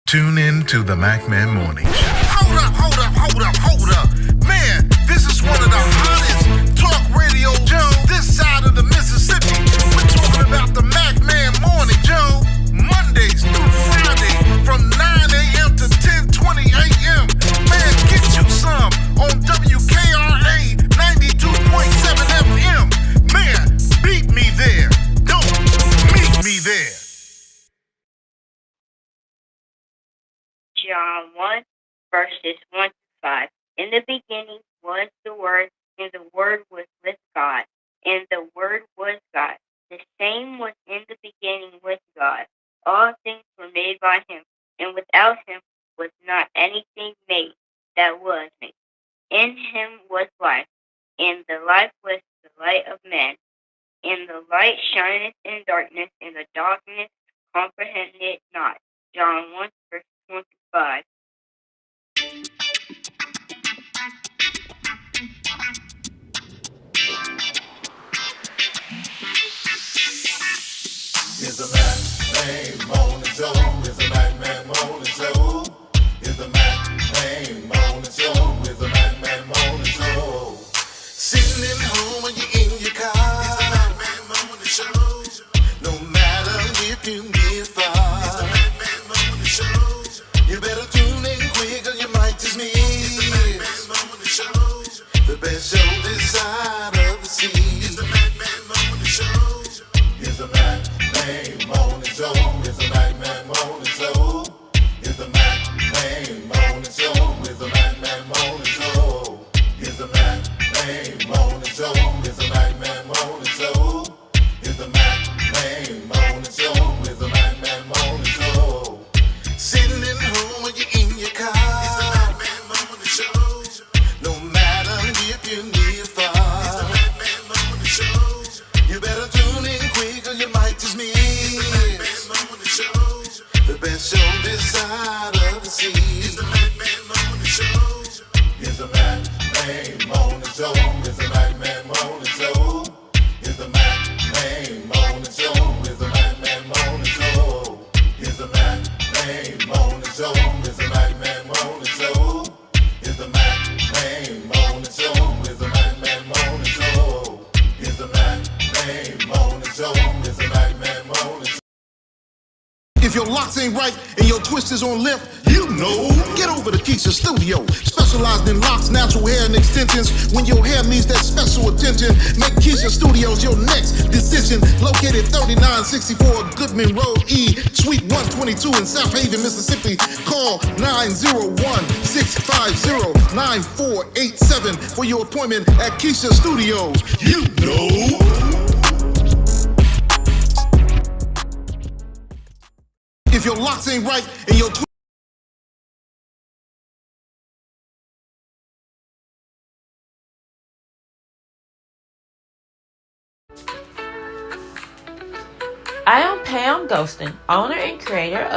Tune in to the Mack Morning Show. Hold up. Man, this is one of the hottest talk radio shows this side of the Mississippi. We're talking about the Mack Morning Show, Mondays through Friday from 9 a.m. to 10:20 a.m. Man, get you some on WKRA 92.7 FM. Man, beat me there. Don't meet me there. John 1, verses 1 to 5. In the beginning was the Word, and the Word was with God, and the Word was God. The same was in the beginning with God. All things were made by him, and without him was not anything made that was made. In him was life, and the life was the light of men. And the light shineth in darkness, and the darkness comprehended it not. John 1, verse 25. It's the Mack Morning Show. It's the Mack Morning Show. It's the Mack Morning Show. It's the Mack Morning Show. Sitting at home when you're in your car. It's the Mack Morning Show. No matter if you get far. It's the Mack Morning Show. You better tune in quick or you might just miss. It's the Mack Morning Show. The best show this side of the sea. It's the Mack Morning Show. It's the Mack Morning Show. It's the Mack Morning Show. It's the Mack Morning Show. It's the Mack Morning Show. It's the Mack Morning Show. It's the Mack Morning Show. It's the Mack Morning Show. It's the Mack Morning Show. Sitting at home when you're in your car. It's the Mack Morning Show. No matter if you near far. It's the Mack Morning Show. You better tune in quick or you might just miss. It's the Mack Morning Show. The best show this side of the sea. It's the Mack Morning Show. It's the Mack Morning Show. It's the Mack Morning Show. It's the Mack Morning Show. It's the Mack Morning Show. It's the Mack Morning Show. It's the Mack Morning Show. It's the Mack Morning Show. It's the Mack Morning Show. It's the Mack Morning Show. It's the Mack Morning Show. If your locks ain't right and your twist is on left, you know. Get over to Keisha Studio. Specialized in locks, natural hair, and extensions. When your hair needs that special attention, make Keisha Studios your next decision. Located 3964 Goodman Road E, Suite 122 in South Haven, Mississippi. Call 901-650-9487 for your appointment at Keisha Studios. You know. If your locks ain't right and your I am Pam Ghostin, owner and creator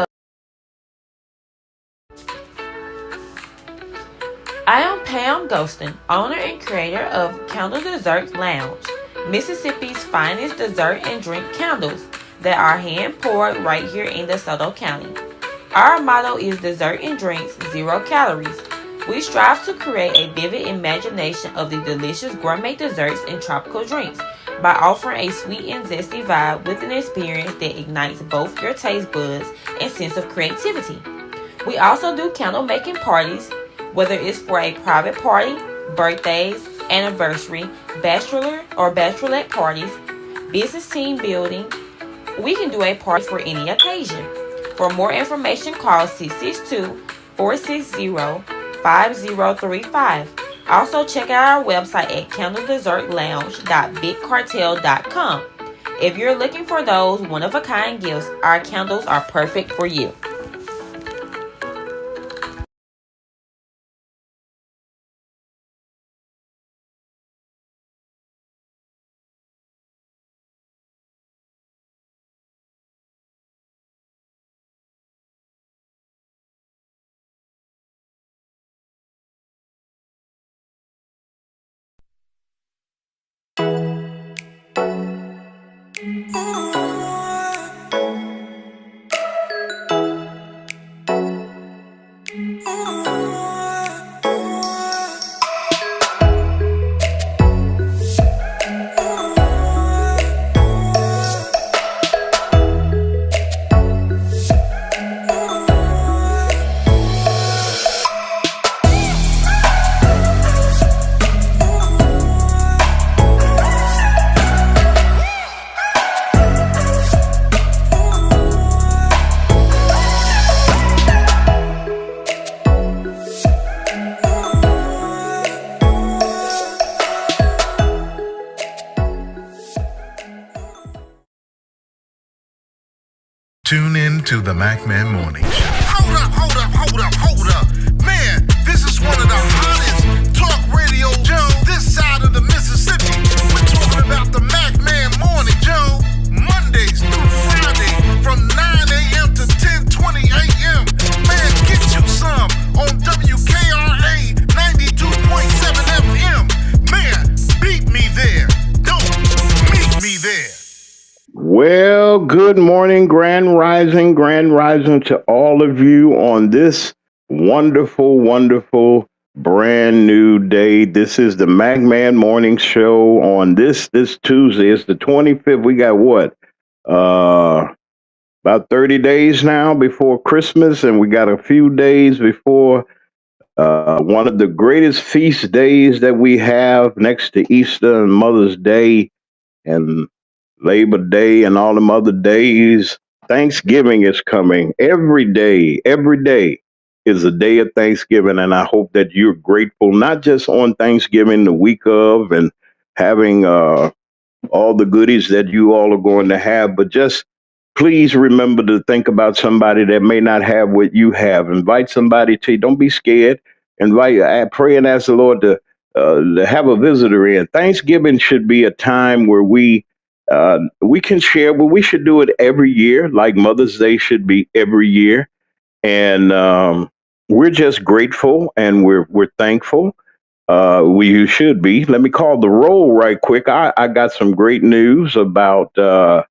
of Candle Dessert Lounge, Mississippi's finest dessert and drink candles that are hand poured right here in DeSoto County. Our motto is dessert and drinks, 0 calories. We strive to create a vivid imagination of the delicious gourmet desserts and tropical drinks by offering a sweet and zesty vibe with an experience that ignites both your taste buds and sense of creativity. We also do candle making parties, whether it's for a private party, birthdays, anniversary, bachelor or bachelorette parties, business team building. We can do a party for any occasion. For more information, call 662-460-5035. Also, check out our website at candledessertlounge.bigcartel.com. If you're looking for those one-of-a-kind gifts, our candles are perfect for you. Tune in to the Mac Man Morning Show. Hold up. Man, this is one of the hottest talk radio shows this side of the Mississippi. We're talking about the Mac Man Morning Show, Mondays through Friday from 9 a.m. to 10:20 a.m. Man, get you some on WKRA 92.7 FM. Man, beat me there. Don't meet me there. Well, good morning, grand rising to all of you on this wonderful, brand new day. This is the Magman Morning Show on this Tuesday. It's the 25th. We got what? About 30 days now before Christmas, and we got a few days before one of the greatest feast days that we have next to Easter and Mother's Day and Labor Day and all them other days. Thanksgiving is coming every day. Every day is a day of Thanksgiving, and I hope that you're grateful, not just on Thanksgiving, the week of, and having all the goodies that you all are going to have, but just please remember to think about somebody that may not have what you have. Invite somebody to you. Don't be scared. Pray and ask the Lord to have a visitor in. Thanksgiving should be a time where we can share, but we should do it every year, like Mother's Day should be every year. And we're just grateful and we're thankful. You should be. Let me call the roll right quick. I got some great news about our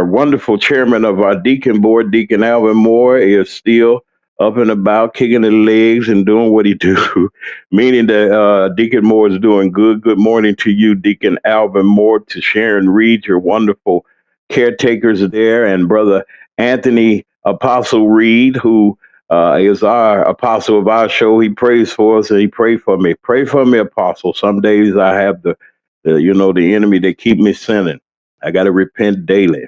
wonderful chairman of our deacon board, Deacon Alvin Moore, is still up and about, kicking his legs and doing what he do, meaning that Deacon Moore is doing good. Good morning to you, Deacon Alvin Moore, to Sharon Reed, your wonderful caretakers there, and Brother Anthony Apostle Reed, who is our apostle of our show. He prays for us and he prayed for me. Pray for me, Apostle. Some days I have the enemy that keep me sinning. I got to repent daily.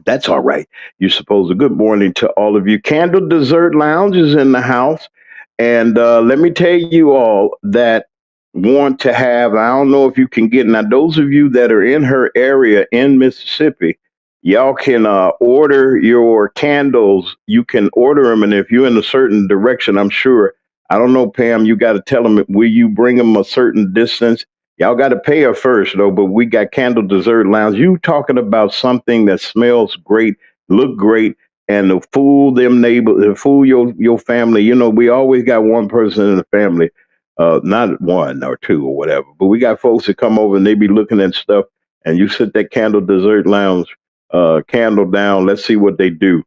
That's all right. You're supposed to. Good morning to all of you. Candle Dessert Lounge is in the house. And let me tell you all that want to have, I don't know if you can get, now those of you that are in her area in Mississippi, y'all can order your candles. You can order them. And if you're in a certain direction, I'm sure, I don't know, Pam, you got to tell them, will you bring them a certain distance? Y'all got to pay her first, though, but we got Candle Dessert Lounge. You talking about something that smells great, look great, and to fool them neighbors, to fool your family. You know, we always got one person in the family, not one or two or whatever, but we got folks that come over and they be looking at stuff, and you sit that Candle Dessert Lounge candle down. Let's see what they do.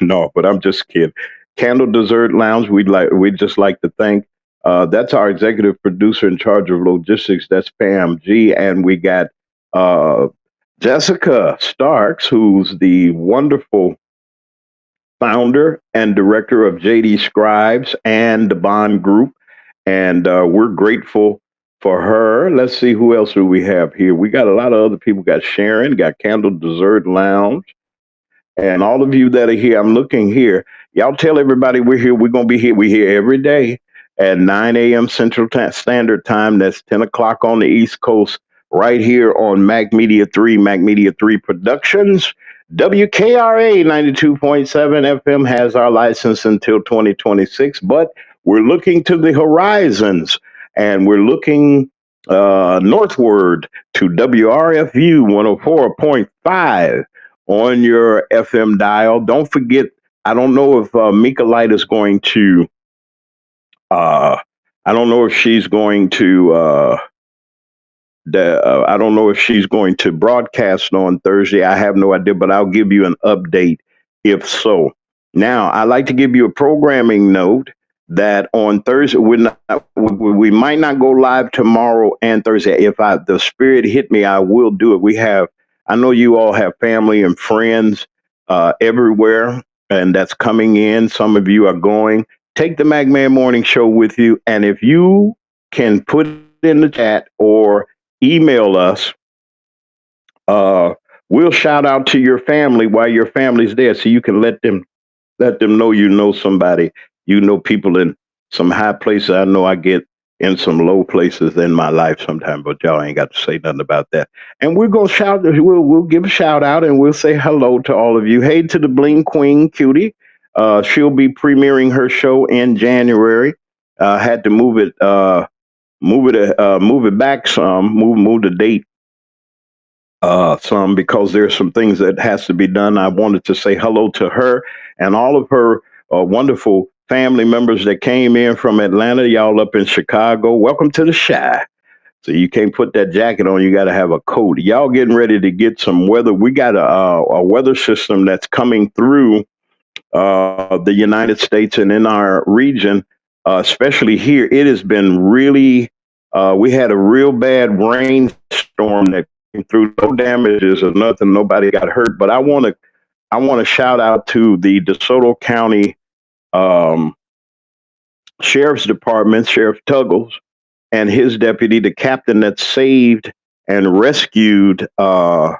No, but I'm just kidding. Candle Dessert Lounge. We just like to thank. That's our executive producer in charge of logistics. That's Pam G. And we got uh, Jessica Starks, who's the wonderful founder and director of JD Scribes and the Bond Group. And we're grateful for her. Let's see who else do we have here. We got a lot of other people. Got Sharon, got Candle Dessert Lounge. And all of you that are here, I'm looking here. Y'all tell everybody we're here. We're going to be here. We're here every day at 9 a.m. Central Standard Time. That's 10 o'clock on the East Coast, right here on Mac Media 3 Productions. WKRA 92.7 FM has our license until 2026, but we're looking to the horizons and we're looking northward to WRFU 104.5 on your FM dial. Don't forget, I don't know if Mika Light is going to, I don't know if she's going to, I don't know if she's going to broadcast on Thursday. I have no idea, but I'll give you an update if so. Now, I like to give you a programming note that on Thursday, we might not go live tomorrow and Thursday. If the spirit hit me, I will do it. I know you all have family and friends everywhere, and that's coming in. Some of you are going. Take the Magman Morning Show with you, and if you can put it in the chat or email us, we'll shout out to your family while your family's there, so you can let them know you know somebody. You know people in some high places. I know I get in some low places in my life sometime, but y'all ain't got to say nothing about that. And we're gonna shout. We'll give a shout out and we'll say hello to all of you. Hey to the Bling Queen Cutie. She'll be premiering her show in January. Had to move it back some, move the date some because there's some things that has to be done. I wanted to say hello to her and all of her wonderful family members that came in from Atlanta. Y'all up in Chicago. Welcome to the Shy. So you can't put that jacket on. You got to have a coat. Y'all getting ready to get some weather. We got a weather system that's coming through the United States and in our region, especially here. It has been really. We had a real bad rainstorm that came through. No damages or nothing. Nobody got hurt. But I want to shout out to the DeSoto County um, Sheriff's Department, Sheriff Tuggles, and his deputy, the captain that saved and rescued the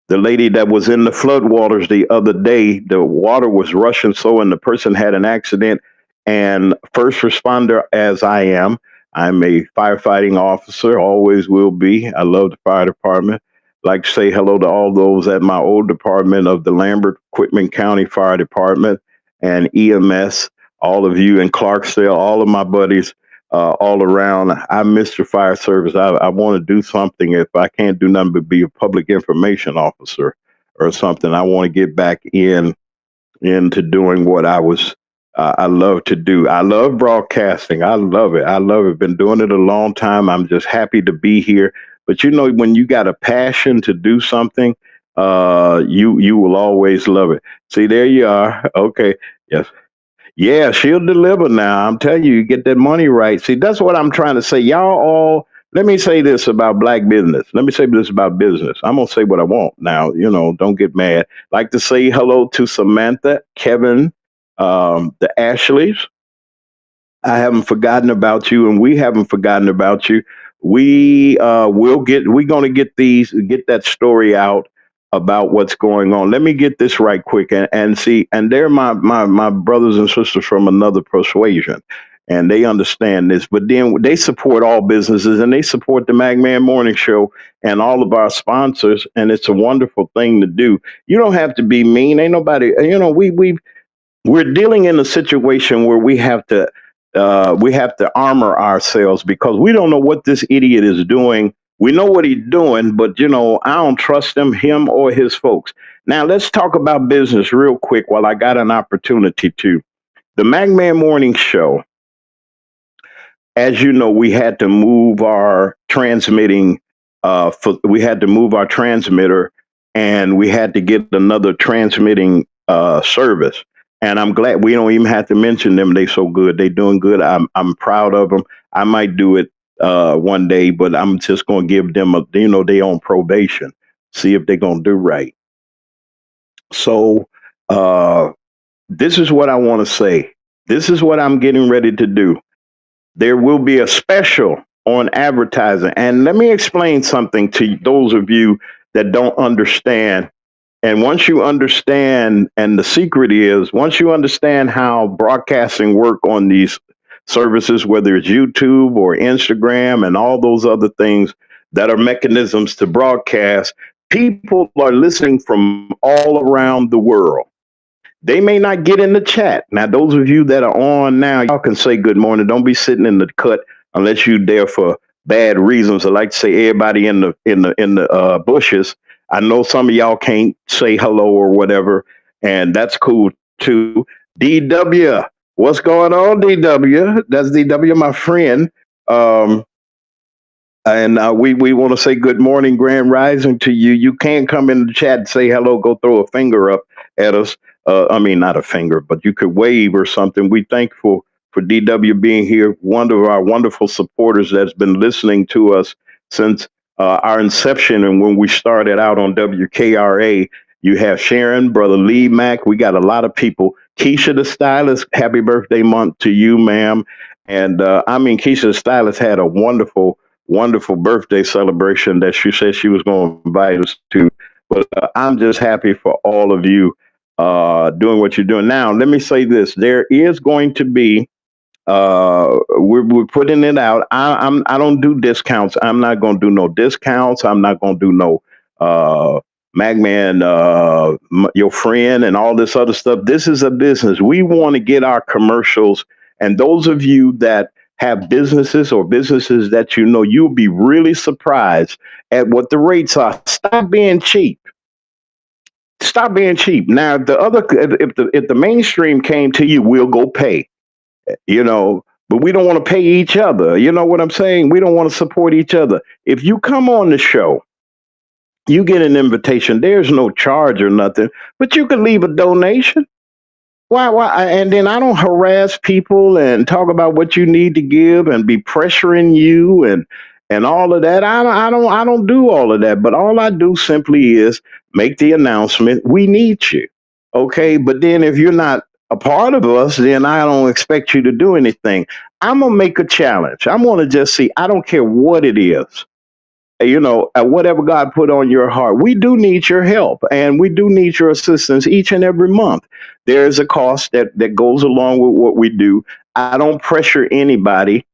lady that was in the floodwaters the other day. The water was rushing so, and the person had an accident. And first responder, as I'm a firefighting officer, always will be. I love the fire department. Like to say hello to all those at my old department of the Lambert Quitman County Fire Department and EMS. All of you in Clarksdale, all of my buddies all around. I miss the fire service. I want to do something. If I can't do nothing but be a public information officer or something, I want to get back into doing what I love to do. I love broadcasting. I love it. I love it. Been doing it a long time. I'm just happy to be here. But you know, when you got a passion to do something, you will always love it. See, there you are. Okay. Yes. Yeah, she'll deliver now. I'm telling you, you get that money right. See, that's what I'm trying to say. Y'all all, let me say this about black business. Let me say this about business. I'm going to say what I want now. Don't get mad. Like to say hello to Samantha, Kevin, the Ashleys. I haven't forgotten about you, and we haven't forgotten about you. We're going to get that story out about what's going on. Let me get this right quick and see. And they're my brothers and sisters from another persuasion, and they understand this. But then they support all businesses, and they support the Magman Morning Show and all of our sponsors. And it's a wonderful thing to do. You don't have to be mean. Ain't nobody. We're dealing in a situation where we have to armor ourselves because we don't know what this idiot is doing. We know what he's doing, but I don't trust him or his folks. Now let's talk about business real quick while I got an opportunity to. The Magman Morning Show, as you know, we had to move our transmitting. We had to move our transmitter, and we had to get another transmitting service. And I'm glad we don't even have to mention them. They so good. They doing good. I'm proud of them. I might do it one day, but I'm just gonna give them they on probation. See if they're gonna do right. So this is what I want to say. This is what I'm getting ready to do. There will be a special on advertising. And let me explain something to those of you that don't understand. And once you understand, and the secret is, once you understand how broadcasting work on these services, whether it's YouTube or Instagram and all those other things that are mechanisms to broadcast, people are listening from all around the world. They may not get in the chat. Now, those of you that are on now, y'all can say good morning. Don't be sitting in the cut unless you're there for bad reasons. I like to say everybody in the bushes. I know some of y'all can't say hello or whatever, and that's cool too. DW, what's going on, DW? That's DW, my friend. Um, and we want to say good morning, Grand Rising to you. You can come in the chat and say hello, go throw a finger up at us. I mean, not a finger, but you could wave or something. We thankful for DW being here, one of our wonderful supporters that's been listening to us since our inception. And when we started out on WKRA, you have Sharon, Brother Lee, Mack. We got a lot of people. Keisha the stylist, happy birthday month to you, ma'am. And I mean, Keisha the stylist had a wonderful birthday celebration that she said she was going to invite us to. But I'm just happy for all of you doing what you're doing. Now, let me say this. There is going to be We're putting it out. I don't do discounts. I'm not gonna do no discounts. I'm not gonna do no uh Magman, your friend, and all this other stuff. This is a business. We want to get our commercials, and those of you that have businesses or businesses that you know, you'll be really surprised at what the rates are. Stop being cheap. Stop being cheap. Now, if the mainstream came to you, we'll go pay, you know, but we don't want to pay each other. You know what I'm saying? We don't want to support each other. If you come on the show, you get an invitation. There's no charge or nothing, but you can leave a donation. Why? And then I don't harass people and talk about what you need to give and be pressuring you and all of that. I don't do all of that. But all I do simply is make the announcement. We need you, okay? But then if you're not a part of us, then I don't expect you to do anything. I'm gonna make a challenge. I'm gonna just see. I don't care what it is, whatever God put on your heart. We do need your help and we do need your assistance each and every month. There's a cost that goes along with what we do. I don't pressure anybody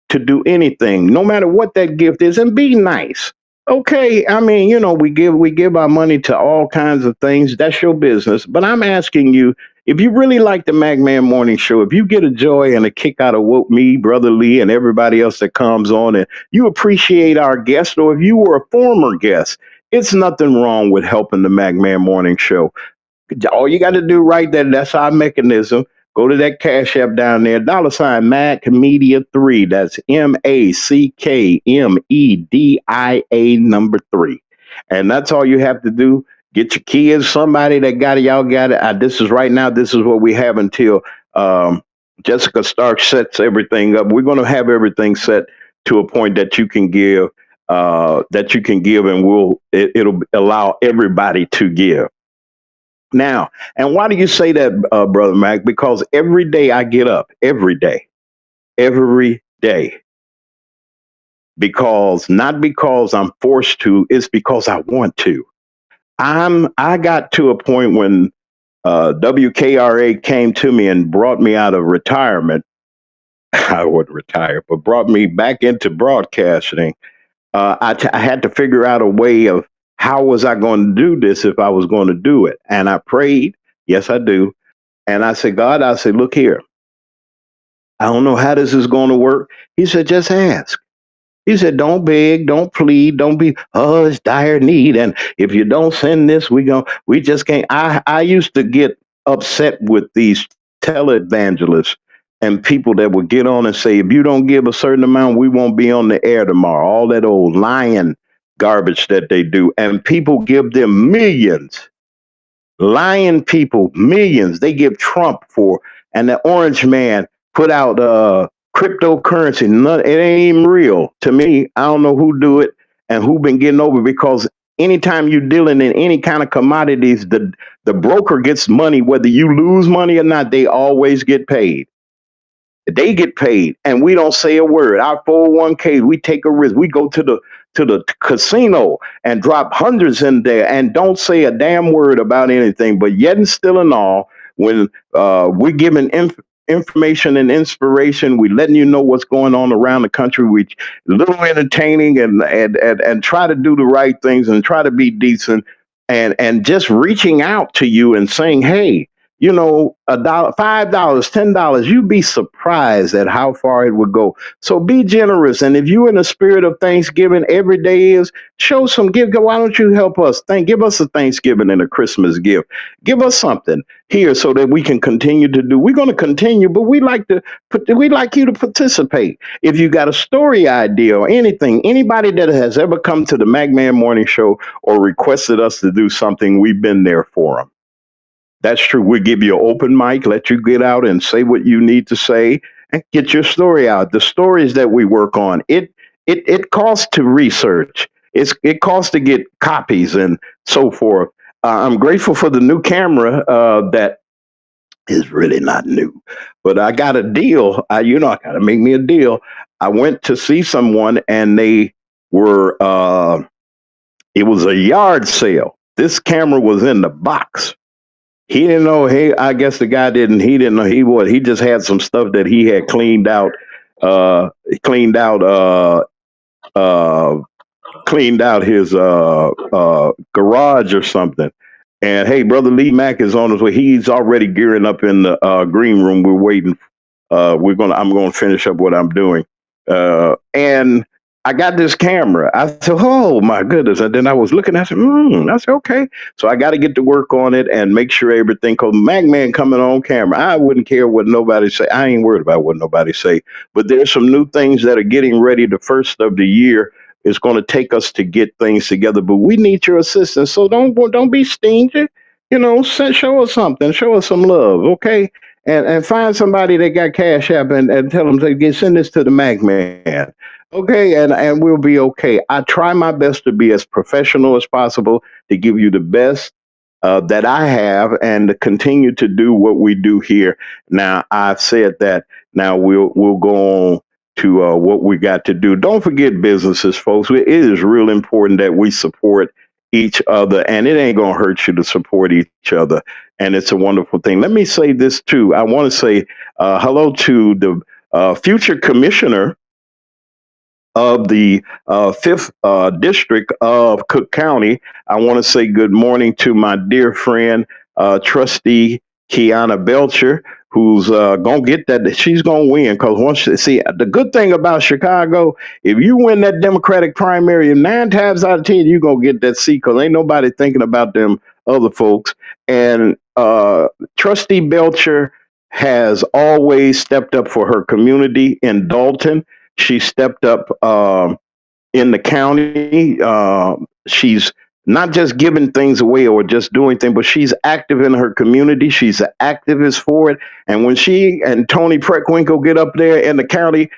to do anything, no matter what that gift is, and be nice. Okay, I mean, we give our money to all kinds of things. That's your business. But I'm asking you, if you really like the Magman Morning Show, if you get a joy and a kick out of what me, Brother Lee, and everybody else that comes on, and you appreciate our guest, or if you were a former guest, it's nothing wrong with helping the Magman Morning Show. All you got to do right there, that's our mechanism. Go to that cash app down there, dollar sign Mac Media 3. That's MACKMEDIA number 3. And that's all you have to do. Get your kids, somebody that got it, y'all got it. This is right now, this is what we have until um, Jessica Stark sets everything up. We're going to have everything set to a point that you can give, and it'll allow everybody to give. Now, and why do you say that, Brother Mac? Because every day I get up, every day, because not because I'm forced to, it's because I want to. I got to a point when WKRA came to me and brought me out of retirement. I wasn't retired, but brought me back into broadcasting. I had to figure out a way of how was I going to do this if I was going to do it, and I prayed. Yes, I do. And I said, God, I said, look here. I don't know how this is going to work. He said, just ask. He said, don't beg, don't plead, don't be, oh, it's dire need. And if you don't send this, we just can't. I used to get upset with these televangelists and people that would get on and say, if you don't give a certain amount, we won't be on the air tomorrow. All that old lying garbage that they do. And people give them millions, lying people millions. They give Trump for, and the orange man put out cryptocurrency. None, it ain't even real to me. I don't know who do it and who been getting over, because anytime you're dealing in any kind of commodities, the broker gets money whether you lose money or not. They always get paid. They get paid, and we don't say a word. Our 401k, we take a risk. We go to the casino and drop hundreds in there and don't say a damn word about anything. But yet and still and all, when we're giving information and inspiration, we letting you know what's going on around the country. We a little entertaining and try to do the right things and try to be decent and just reaching out to you and saying, hey, a dollar, $5, $10, you'd be surprised at how far it would go. So be generous. And if you in the spirit of Thanksgiving, every day is show some give. Why don't you help us? Give us a Thanksgiving and a Christmas gift. Give us something here so that we can continue to do. We're going to continue, but we like you to participate. If you got a story idea or anything, anybody that has ever come to the Magman Morning Show or requested us to do something, we've been there for them. That's true. We give you an open mic, let you get out and say what you need to say and get your story out. The stories that we work on, it costs to research. It costs to get copies and so forth. I'm grateful for the new camera that is really not new, but I got a deal. I got to make me a deal. I went to see someone and they were. It was a yard sale. This camera was in the box. He didn't know. Hey, I guess the guy didn't. He didn't know. He just had some stuff that he had cleaned out. Cleaned out. Uh, Cleaned out his garage or something. And hey, brother Lee Mack is on his way. He's already gearing up in the green room. We're waiting. I'm gonna finish up what I'm doing. And I got this camera. I said, "Oh my goodness!" And then I was looking. I said, I said, "Okay." So I got to get to work on it and make sure everything. Cause Mac Man coming on camera, I wouldn't care what nobody say. I ain't worried about what nobody say. But there's some new things that are getting ready. The first of the year is going to take us to get things together. But we need your assistance. So don't be stingy. Show us something. Show us some love, okay? And find somebody that got Cash App and tell them to send this to the Mac Man. Okay, and we'll be okay. I try my best to be as professional as possible to give you the best that I have and to continue to do what we do here. Now, I've said that. Now we'll go on to what we got to do. Don't forget businesses, folks. It is real important that we support each other, and it ain't gonna hurt you to support each other. And it's a wonderful thing. Let me say this too. I want to say hello to the future commissioner of the fifth district of Cook County. I want to say good morning to my dear friend, Trustee Kiana Belcher, who's gonna get that. She's gonna win because see the good thing about Chicago, if you win that Democratic primary, 9 times out of 10 you're gonna get that seat because ain't nobody thinking about them other folks. And Trustee Belcher has always stepped up for her community in Dalton. She stepped up in the county. She's not just giving things away or just doing things, but she's active in her community. She's an activist for it. And when she and Tony Preckwinkle get up there in the county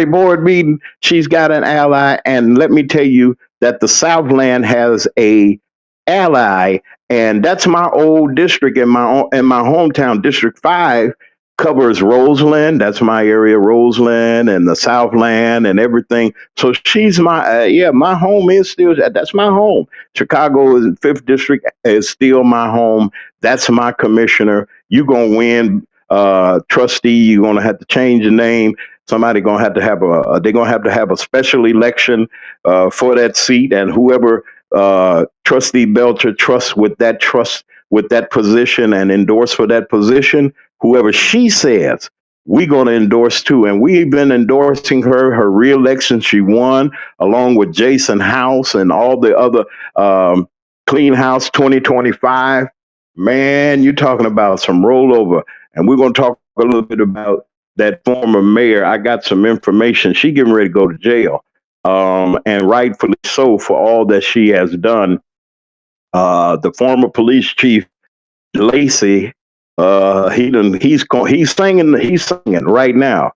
board meeting, she's got an ally. And let me tell you that the Southland has a ally, and that's my old district in my hometown, District 5 covers Roseland. That's my area, Roseland and the Southland and everything. So she's my home is still, that's my home. Chicago is 5th district is still my home. That's my commissioner. You're going to win, trustee. You're going to have to change the name. Somebody going to have to have they're going to have a special election, for that seat. And whoever, trustee Belcher trust with that position and endorse for that position, whoever she says, we're going to endorse too. And we've been endorsing her reelection. She won along with Jason House and all the other Clean House 2025. Man, you're talking about some rollover. And we're going to talk a little bit about that former mayor. I got some information. She getting ready to go to jail. And rightfully so for all that she has done. The former police chief Lacey, he's singing right now,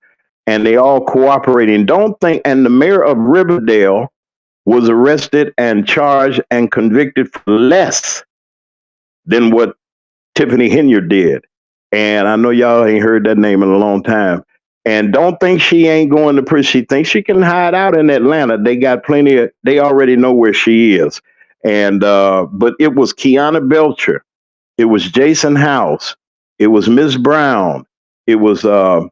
and they all cooperating. Don't think. And the mayor of Riverdale was arrested and charged and convicted for less than what Tiffany Henyard did. And I know y'all ain't heard that name in a long time. And don't think she ain't going to prison. She thinks she can hide out in Atlanta. They got plenty of. They already know where she is. And but it was Kiana Belcher, it was Jason House. It was Miss Brown. It was all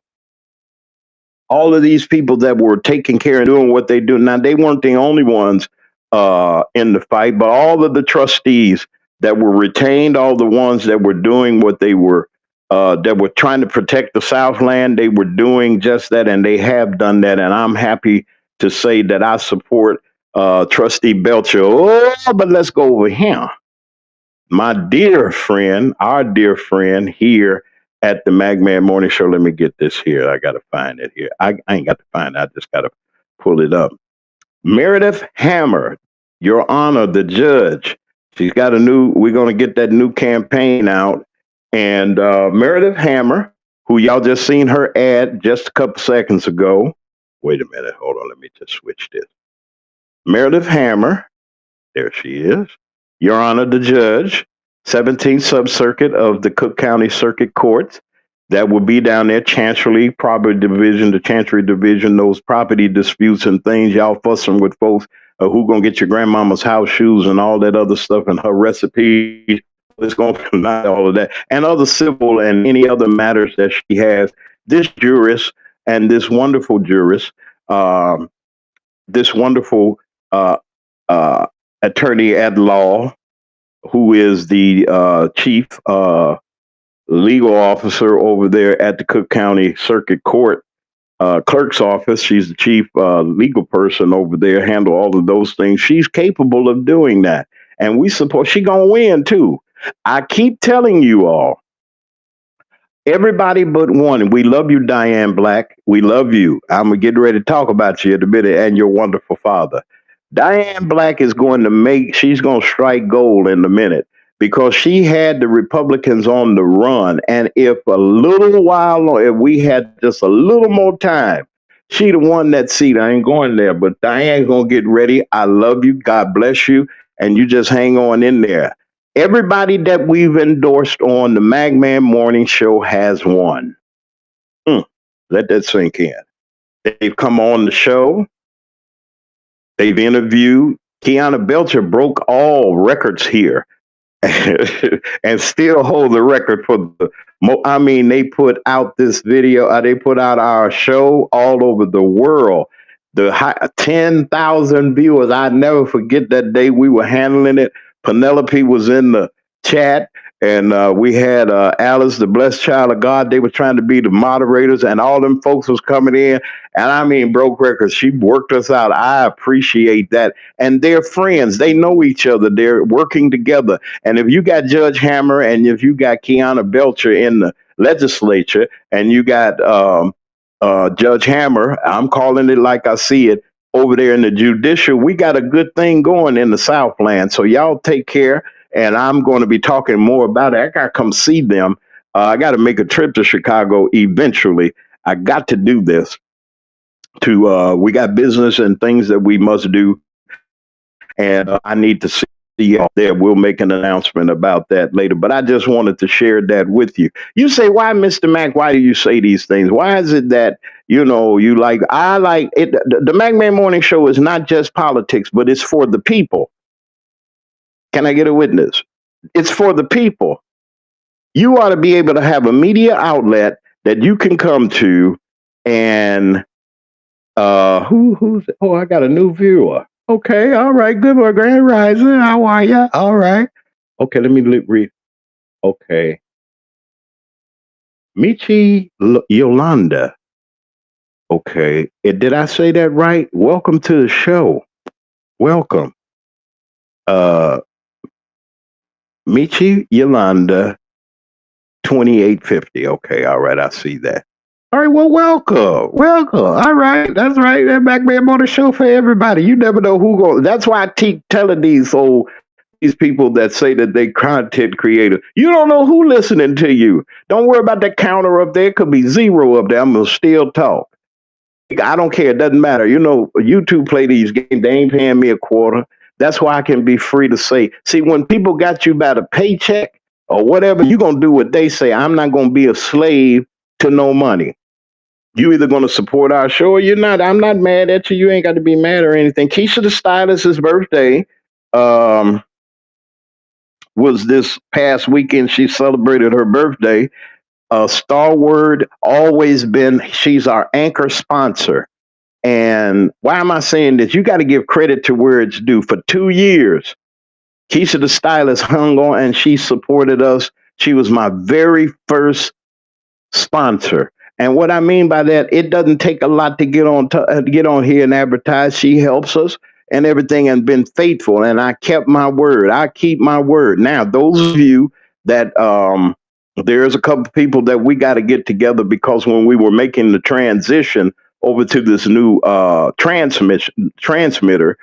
of these people that were taking care and doing what they do. Now, they weren't the only ones in the fight, but all of the trustees that were retained, all the ones that were doing what they were, that were trying to protect the Southland, they were doing just that, and they have done that. And I'm happy to say that I support Trustee Belcher. Oh, but let's go over here, my dear friend, our dear friend here at the Magman Morning Show. Let me get this here. I got to find it here. I ain't got to find it. I just got to pull it up. Meredith Hammer, Your Honor, the judge. She's got we're going to get that new campaign out. And Meredith Hammer, who y'all just seen her ad just a couple seconds ago. Wait a minute. Hold on. Let me just switch this. Meredith Hammer, there she is. Your Honor, the judge, 17th Subcircuit of the Cook County Circuit Courts. That will be down there, Chancery, Property Division, the Chancery Division, those property disputes and things, y'all fussing with folks. who gonna get your grandmama's house shoes and all that other stuff and her recipes. It's going to not all of that and other civil and any other matters that she has. This jurist and um, this wonderful uh, uh, attorney at law, who is the chief legal officer over there at the Cook County Circuit Court clerk's office. She's the chief legal person over there, handle all of those things. She's capable of doing that. And we support, she gonna win too. I keep telling you all, everybody but one. We love you, Diane Black. We love you. I'm gonna get ready to talk about you in a minute and your wonderful father. Diane Black is going to make. She's going to strike gold in a minute because she had the Republicans on the run. And if a little while, if we had just a little more time, she'd have won that seat. I ain't going there, but Diane's gonna get ready. I love you. God bless you, and you just hang on in there. Everybody that we've endorsed on the Magman Morning Show has won. Mm, let that sink in. They've come on the show. They've interviewed. Kiana Belcher broke all records here and still hold the record for the. I mean, they put out this video. They put out our show all over the world. The 10,000 viewers. I never forget that day we were handling it. Penelope was in the chat, and we had Alice, the blessed child of God. They were trying to be the moderators, and all them folks was coming in. And I mean, broke records. She worked us out. I appreciate that. And they're friends. They know each other. They're working together. And if you got Judge Hammer and if you got Kiana Belcher in the legislature and you got Judge Hammer, I'm calling it like I see it, over there in the judicial, we got a good thing going in the Southland. So y'all take care. And I'm going to be talking more about it. I got to come see them. I got to make a trip to Chicago eventually. I got to do this. We got business and things that we must do, and I need to see y'all there. We'll make an announcement about that later. But I just wanted to share that with you. You say, why, Mr. Mack? Why do you say these things? Why is it that you like? I like it. The Magman Morning Show is not just politics, but it's for the people. Can I get a witness? It's for the people. You ought to be able to have a media outlet that you can come to, and who's oh, I got a new viewer. Okay, all right, good morning, Grand Rising. How are you? All right. Okay, let me read. Okay. Yolanda. Okay. Did I say that right? Welcome to the show. Welcome. Uh Michi Yolanda 2850. Okay, all right, I see that. All right, well, welcome. Welcome. All right, that's right. That Magman on the show for everybody. You never know who going. That's why I keep telling these people that say that they content creator. You don't know who listening to you. Don't worry about that counter up there. It could be zero up there. I'm gonna still talk. I don't care. It doesn't matter. YouTube play these games. They ain't paying me a quarter. That's why I can be free to say. See, when people got you by the paycheck or whatever, you're gonna do what they say. I'm not gonna be a slave to no money. You either going to support our show or you're not. I'm not mad at you. You ain't got to be mad or anything. Keisha the stylist's birthday um, was this past weekend. She celebrated her birthday. Starward always been. She's our anchor sponsor. And why am I saying this? You got to give credit to where it's due. For 2 years, Keisha the stylist hung on and she supported us. She was my very first sponsor. And what I mean by that, it doesn't take a lot to get on here and advertise. She helps us and everything, and been faithful. And I kept my word. I keep my word. Now, those of you that there's a couple people that we got to get together, because when we were making the transition over to this new transmitter,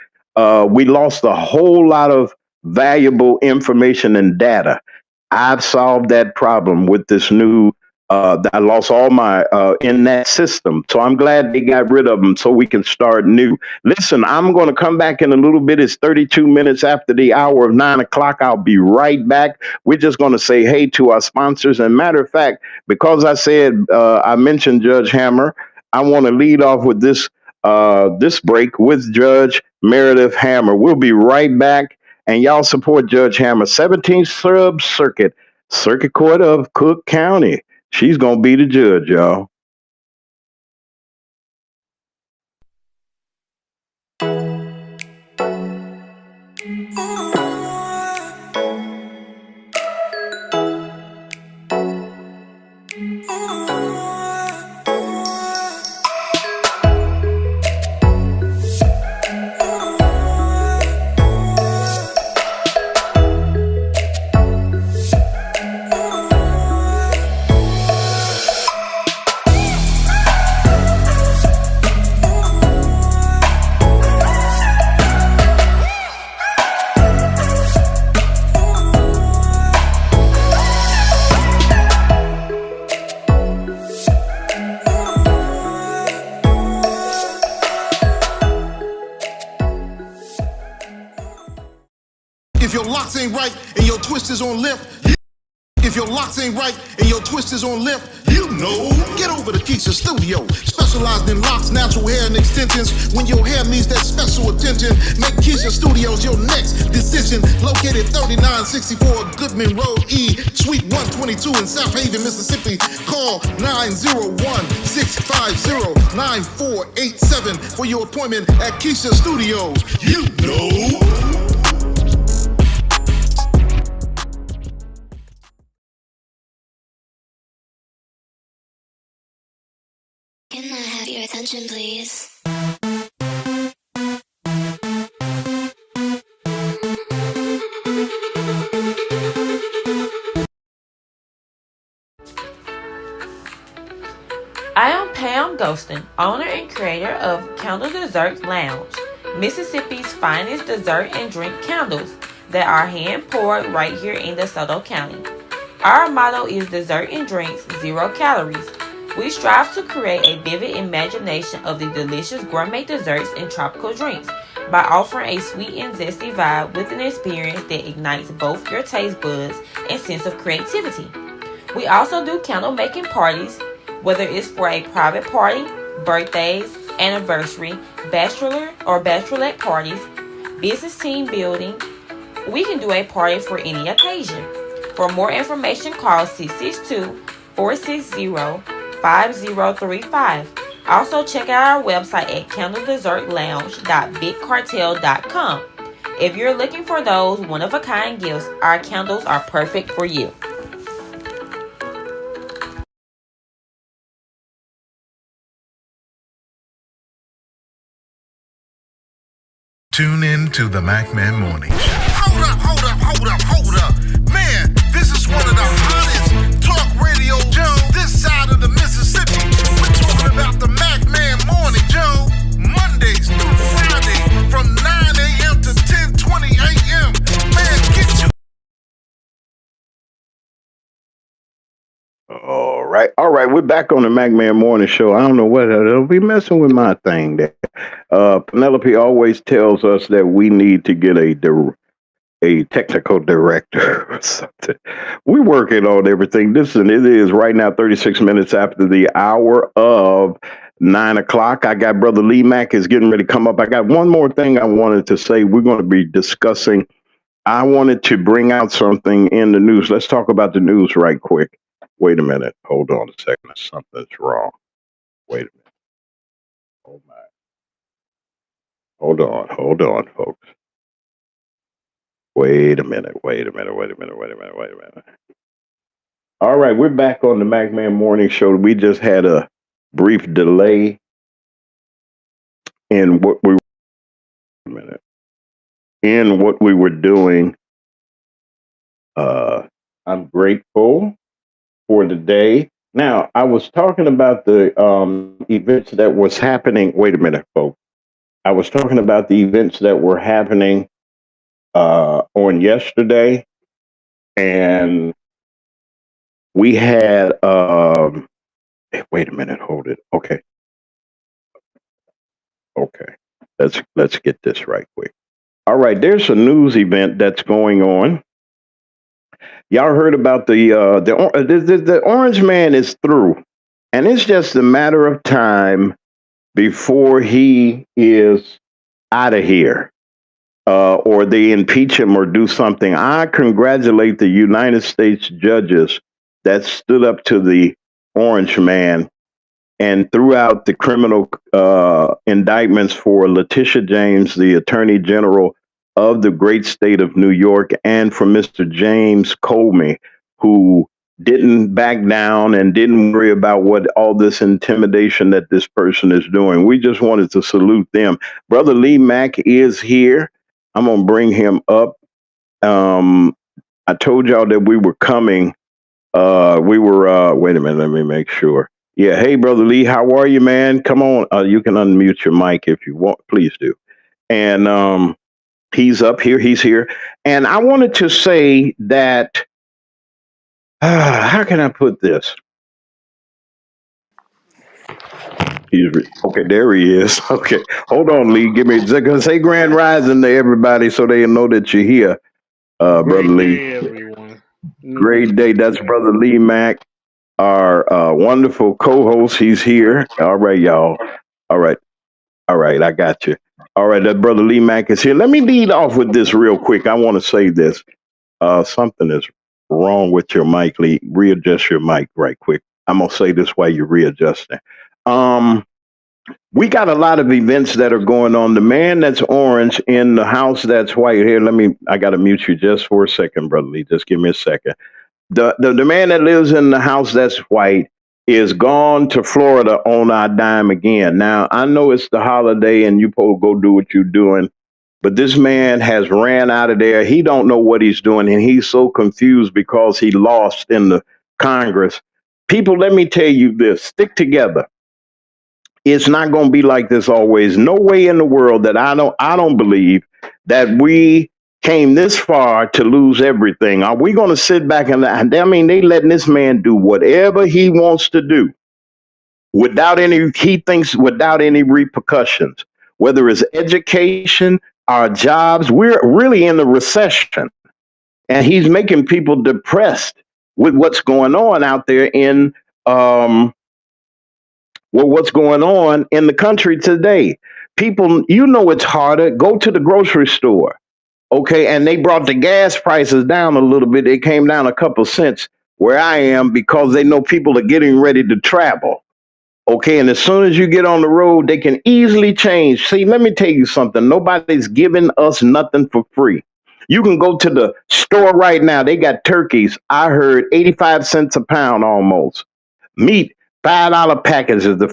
we lost a whole lot of valuable information and data. I've solved that problem with this new. I lost all my in that system, so I'm glad they got rid of them so we can start new. Listen, I'm going to come back in a little bit. It's 32 minutes after the hour of 9 o'clock. I'll be right back. We're just going to say hey to our sponsors. And matter of fact, because I said I mentioned Judge Hammer, I want to lead off with this this break with Judge Meredith Hammer. We'll be right back, and y'all support Judge Hammer, 17th Sub Circuit Court of Cook County. She's gonna be the judge, y'all. If your locks ain't right and your twist is on limp, if your locks ain't right and your twist is on limp, you know. Get over to Keisha Studio. Specialized in locks, natural hair, and extensions. When your hair needs that special attention, make Keisha Studios your next decision. Located 3964 Goodman Road E, Suite 122 in South Haven, Mississippi. Call 901-650-9487 for your appointment at Keisha Studios. You know. Can I have your attention, please? I am Pam Ghostin, owner and creator of Candle Dessert Lounge, Mississippi's finest dessert and drink candles that are hand poured right here in DeSoto County. Our motto is dessert and drinks, 0 calories. We strive to create a vivid imagination of the delicious gourmet desserts and tropical drinks by offering a sweet and zesty vibe with an experience that ignites both your taste buds and sense of creativity. We also do candle making parties, whether it's for a private party, birthdays, anniversary, bachelor or bachelorette parties, business team building. We can do a party for any occasion. For more information, call 662-460-5035. Also, check out our website at candledessertlounge.bigcartel.com. If you're looking for those one-of-a-kind gifts, our candles are perfect for you. Tune in to the Mack Man Morning Show. Hold up. Man, this is one of the hottest talk radio shows this side of the Mississippi. We're talking about the Mack Man Morning Show, Mondays through Friday from 9 a.m. to 10:20 a.m. Man, get you. All right. We're back on the Mac Man Morning Show. I don't know what it'll be messing with my thing there. Penelope always tells us that we need to get a technical director or something. We're working on everything. It is right now 36 minutes after the hour of 9 o'clock. I got Brother Lee Mack is getting ready to come up. I got one more thing I wanted to say. We're going to be discussing. I wanted to bring out something in the news. Let's talk about the news right quick. Wait a minute. Hold on a second. Something's wrong. Wait a minute. Oh my. Hold on, folks. Wait a minute. All right, we're back on the Mac Man Morning Show. We just had a brief delay in what we were doing. I'm grateful for the day. Now, I was talking about the events that was happening. Wait a minute, folks. I was talking about the events that were happening on yesterday, and we had. Wait a minute, hold it. Okay. Let's get this right quick. All right, there's a news event that's going on. Y'all heard about the Orange Man is through, and it's just a matter of time before he is out of here, or they impeach him or do something. I congratulate the United States judges that stood up to the orange man and throughout the criminal indictments for Letitia James, the Attorney General of the great state of New York, and for Mr. James Comey, who didn't back down and didn't worry about what all this intimidation that this person is doing. We just wanted to salute them. Brother Lee Mack is here. I'm going to bring him up. Um, I told y'all that we were coming. We were, wait a minute, let me make sure. Yeah, hey, Brother Lee, how are you, man? Come on. You can unmute your mic if you want. Please do. And he's up here. He's here. And I wanted to say that, how can I put this? Okay, there he is. Okay, hold on, Lee. Give me say Grand Rising to everybody so they know that you're here, Brother Great Lee. day, everyone. New week. Great day. That's Brother Lee Mack, our wonderful co-host. He's here. All right, y'all. All right. All right, I got you. All right, that brother Lee Mack is here. Let me lead off with this real quick. I want to say this. Something is wrong with your mic, Lee. Readjust your mic right quick. I'm gonna say this while you're readjusting. Um, we got a lot of events that are going on. The man that's orange in the house that's white. Here, I gotta mute you just for a second, brother Lee. Just give me a second. The man that lives in the house that's white is gone to Florida on our dime again. Now I know it's the holiday and you supposed to go do what you're doing, but this man has ran out of there. He don't know what he's doing, and he's so confused because he lost in the Congress. People, let me tell you this: stick together. It's not going to be like this always. No way in the world that I don't believe that we came this far to lose everything. Are we going to sit back and I mean they letting this man do whatever he wants to do without any he thinks without any repercussions, whether it's education, our jobs. We're really in a recession and he's making people depressed with what's going on out there in um what's going on in the country today. People, it's harder. Go to the grocery store, okay? And they brought the gas prices down a little bit. They came down a couple cents where I am because they know people are getting ready to travel, okay? And as soon as you get on the road, they can easily change. See, let me tell you something. Nobody's giving us nothing for free. You can go to the store right now. They got turkeys. I heard 85 cents a pound almost. Meat, $5 packages, the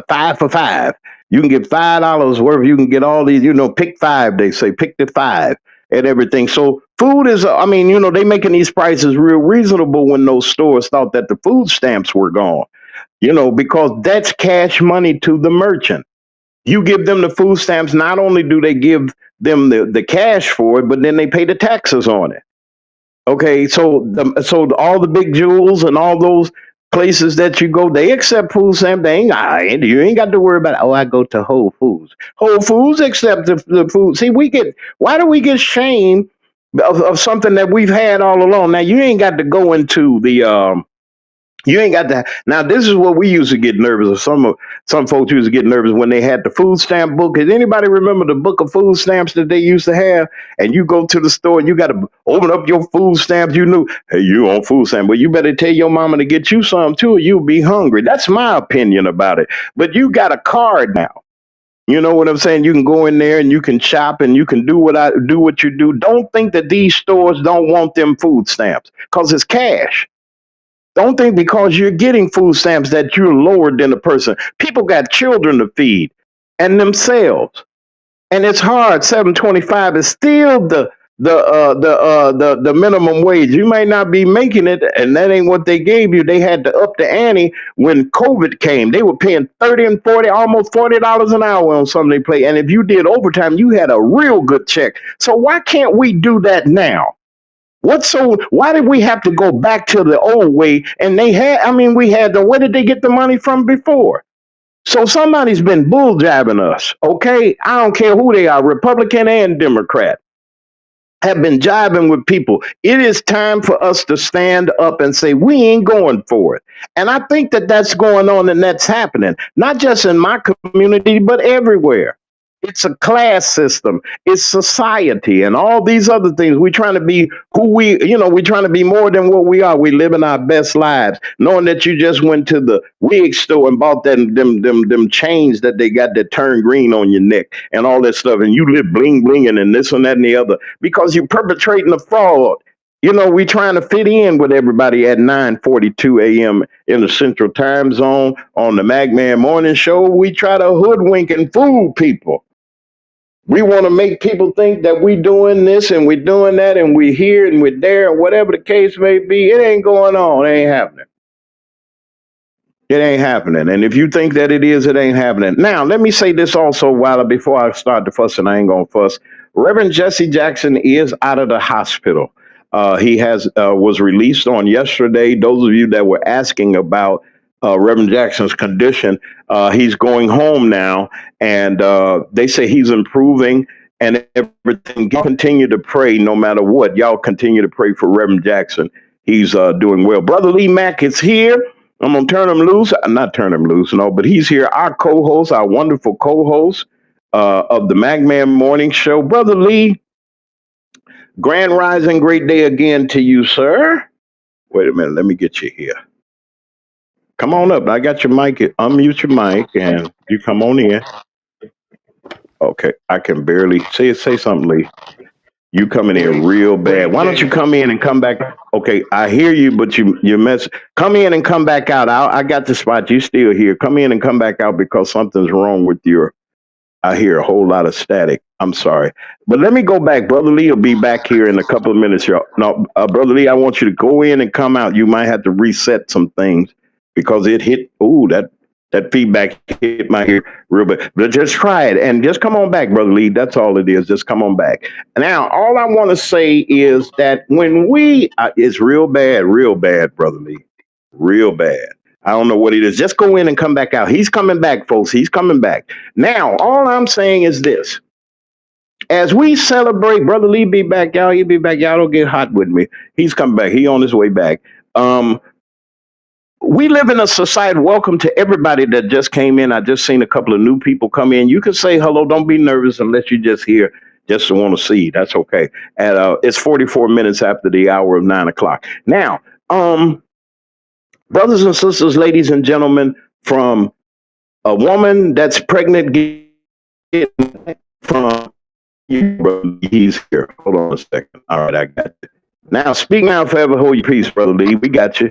5 for 5. You can get $5 worth. You can get all these, pick five, they say, pick the five and everything. So food is, I mean, they making these prices real reasonable when those stores thought that the food stamps were gone, because that's cash money to the merchant. You give them the food stamps, not only do they give them the cash for it, but then they pay the taxes on it. Okay, so all the big jewels and all those places that you go, they accept food stamp. You ain't got to worry about. Oh, I go to Whole Foods. Whole Foods accept the food. See, why do we get shamed of something that we've had all along? Now you ain't got to go into the you ain't got to. Now, this is what we used to get nervous of. Some folks used to get nervous when they had the food stamp book. Does anybody remember the book of food stamps that they used to have? And you go to the store and you got to open up your food stamps. You knew, hey, you on food stamp, but you better tell your mama to get you some too, or you'll be hungry. That's my opinion about it. But you got a card now. You know what I'm saying? You can go in there and you can shop and you can do what you do. Don't think that these stores don't want them food stamps because it's cash. Don't think because you're getting food stamps that you're lower than a person. People got children to feed and themselves, and it's hard. 7.25 is still the minimum wage. You might not be making it, and that ain't what they gave you. They had to up the ante when COVID came. They were paying 30 and 40, almost $40 an hour on some of they play. And if you did overtime, you had a real good check. So why can't we do that now? Why did we have to go back to the old way? And we had where did they get the money from before? So somebody's been bull jabbing us, okay? I don't care who they are, Republican and Democrat. have been jiving with people. It is time for us to stand up and say, we ain't going for it. And I think that that's going on and that's happening, not just in my community, but everywhere. It's a class system, it's society, and all these other things. We're trying to be who we're trying to be more than what we are. We living our best lives, knowing that you just went to the wig store and bought them chains that they got that turn green on your neck and all that stuff, and you live bling blinging and this and that and the other because you're perpetrating a fraud. We trying to fit in with everybody at 9:42 a.m. in the Central Time Zone on the Magman Morning Show. We try to hoodwink and fool people. We want to make people think that we doing this and we doing that and we here and we're there and whatever the case may be. It ain't going on. It ain't happening. It ain't happening. And if you think that it is, it ain't happening. Now, let me say this also while before I start the fuss, and I ain't gonna fuss. Reverend Jesse Jackson is out of the hospital. He has was released on yesterday. Those of you that were asking about Reverend Jackson's condition, he's going home now, and they say he's improving and everything. Y'all continue to pray no matter what. Y'all continue to pray for Reverend Jackson. He's doing well. Brother Lee Mack is here. I'm gonna turn him loose. Not turn him loose, no, but he's here. Our co-host, our wonderful co-host of the Magman Morning Show, Brother Lee. Grand Rising, great day again to you, sir. Wait a minute, let me get you here. Come on up. I got your mic. Unmute your mic, and you come on in. Okay, I can barely say something, Lee. You coming in real bad. Great Why don't you day. come in and come back? Okay, I hear you, but you mess. Come in and come back out. I got the spot. You still here? Come in and come back out because something's wrong with your. I hear a whole lot of static. I'm sorry, but let me go back. Brother Lee will be back here in a couple of minutes, y'all. No, Brother Lee, I want you to go in and come out. You might have to reset some things because it hit. Ooh, that feedback hit my ear real bad. But just try it and just come on back, Brother Lee. That's all it is. Just come on back. Now, all I want to say is that when it's real bad, Brother Lee, real bad. I don't know what it is. Just go in and come back out. He's coming back, folks. He's coming back. Now, all I'm saying is this. As we celebrate, Brother Lee be back, y'all. He'll be back. Y'all don't get hot with me. He's coming back. He on his way back. Um, we live in a society. Welcome to everybody that just came in. I just seen a couple of new people come in. You can say hello. Don't be nervous unless you just here just to want to see. That's okay. And it's 44 minutes after the hour of 9 o'clock. Now, brothers and sisters, ladies and gentlemen, from a woman that's pregnant, from you, brother. He's here. Hold on a second. All right, I got you. Now, speak now, forever hold your peace, brother Lee. We got you.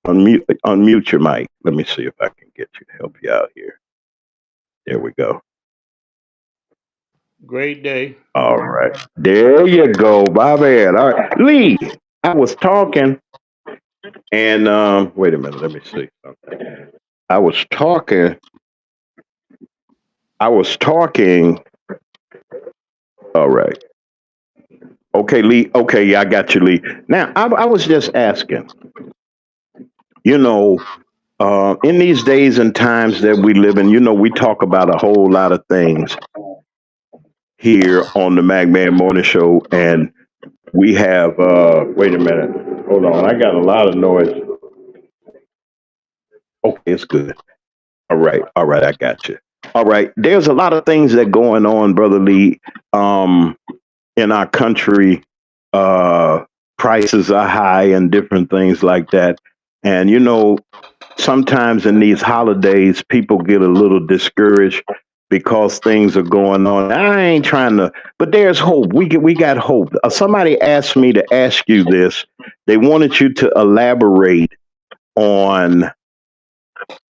Unmute your mic. Let me see if I can get you to help you out here. There we go. Great day. All right. There you go. My man. All right. Lee, I was talking and wait a minute, let me see something. I was talking. I was talking. All right. Okay, Lee. Okay, yeah, I got you, Lee. Now, I was just asking, you know, in these days and times that we live in, we talk about a whole lot of things here on the Magman Morning Show, and we have. Wait a minute, hold on. I got a lot of noise. Okay, it's good. All right, I got you. All right, there's a lot of things that going on, brother Lee, um, in our country. Uh, Prices are high and different things like that, and sometimes in these holidays, people get a little discouraged because things are going on. I ain't trying to, but there's hope. We got hope. Somebody asked me to ask you this. They wanted you to elaborate on,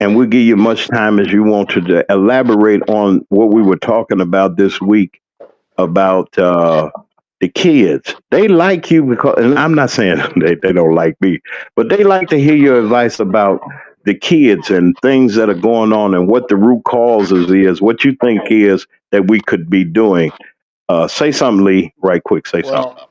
and we'll give you much time as you want to elaborate on what we were talking about this week about the kids. They like you because, and I'm not saying they don't like me, but they like to hear your advice about the kids and things that are going on and what the root causes is, what you think is that we could be doing. Say something, Lee, right quick. Say something. Well,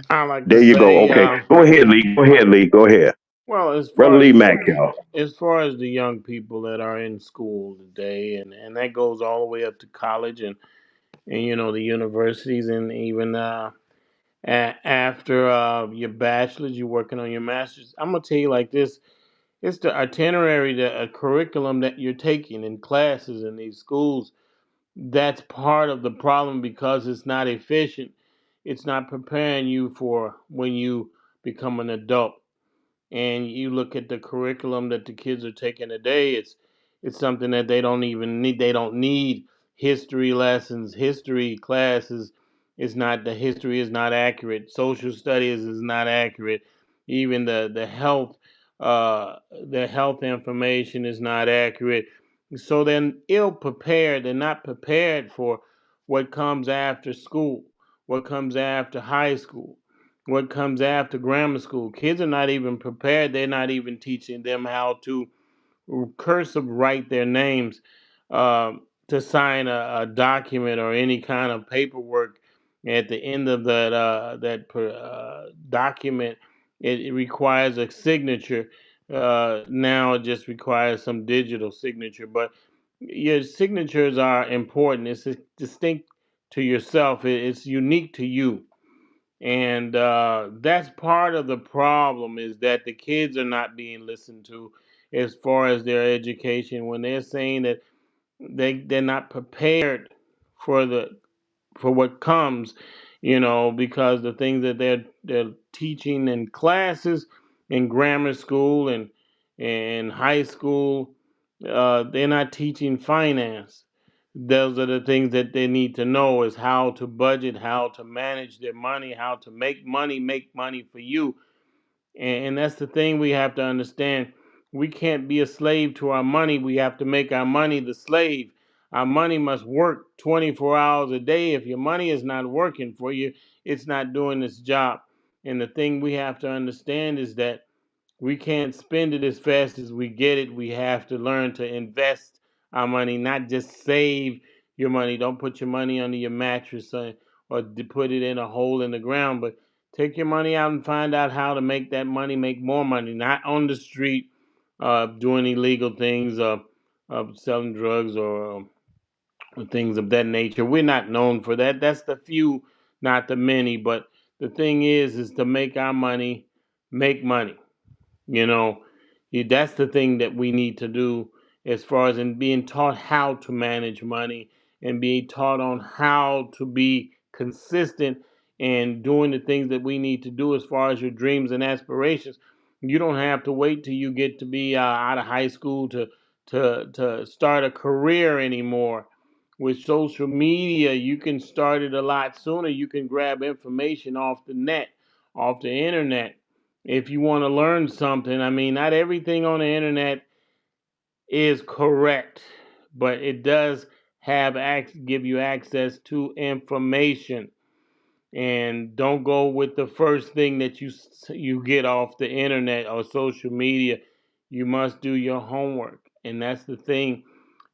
I like to There you go. say, Okay. Go ahead, Lee. Go ahead, Lee. Go ahead. well, Brother Lee Mack, y'all. as far as the young people that are in school today, and that goes all the way up to college, and and the universities, and even after your bachelor's, you're working on your master's. I'm gonna tell you like this: it's the itinerary, the curriculum that you're taking in classes in these schools. That's part of the problem because it's not efficient. It's not preparing you for when you become an adult. And you look at the curriculum that the kids are taking today, it's something that they don't even need. They don't need history lessons, history classes. It's not, the history is not accurate. Social studies is not accurate. Even the health information is not accurate. So they're ill prepared. They're not prepared for what comes after school, what comes after high school, what comes after grammar school. Kids are not even prepared. They're not even teaching them how to cursive write their names, to sign a document or any kind of paperwork. At the end of that document, it requires a signature. Now it just requires some digital signature, but your signatures are important. It's distinct to yourself. It's unique to you, and that's part of the problem, is that the kids are not being listened to as far as their education, when they're saying that they're not prepared for the for what comes, because the things that they're teaching in classes in grammar school and high school, they're not teaching finance. Those are the things that they need to know, is how to budget, how to manage their money, how to make money for you. And that's the thing we have to understand. We can't be a slave to our money. We have to make our money the slave. Our money must work 24 hours a day. If your money is not working for you, it's not doing its job. And the thing we have to understand is that we can't spend it as fast as we get it. We have to learn to invest our money, not just save your money. Don't put your money under your mattress, or put it in a hole in the ground, but take your money out and find out how to make that money make more money, not on the street, doing illegal things, selling drugs, or things of that nature. We're not known for that. That's the few, not the many. But the thing is to make our money make money. You know, that's the thing that we need to do, as far as in being taught how to manage money, and being taught on how to be consistent and doing the things that we need to do as far as your dreams and aspirations. You don't have to wait till you get to be out of high school to start a career anymore. With social media, you can start it a lot sooner. You can grab information off the net, off the internet, if you want to learn something. I mean, not everything on the internet is correct, but it does give you access to information. And don't go with the first thing that you get off the internet or social media. You must do your homework, and that's the thing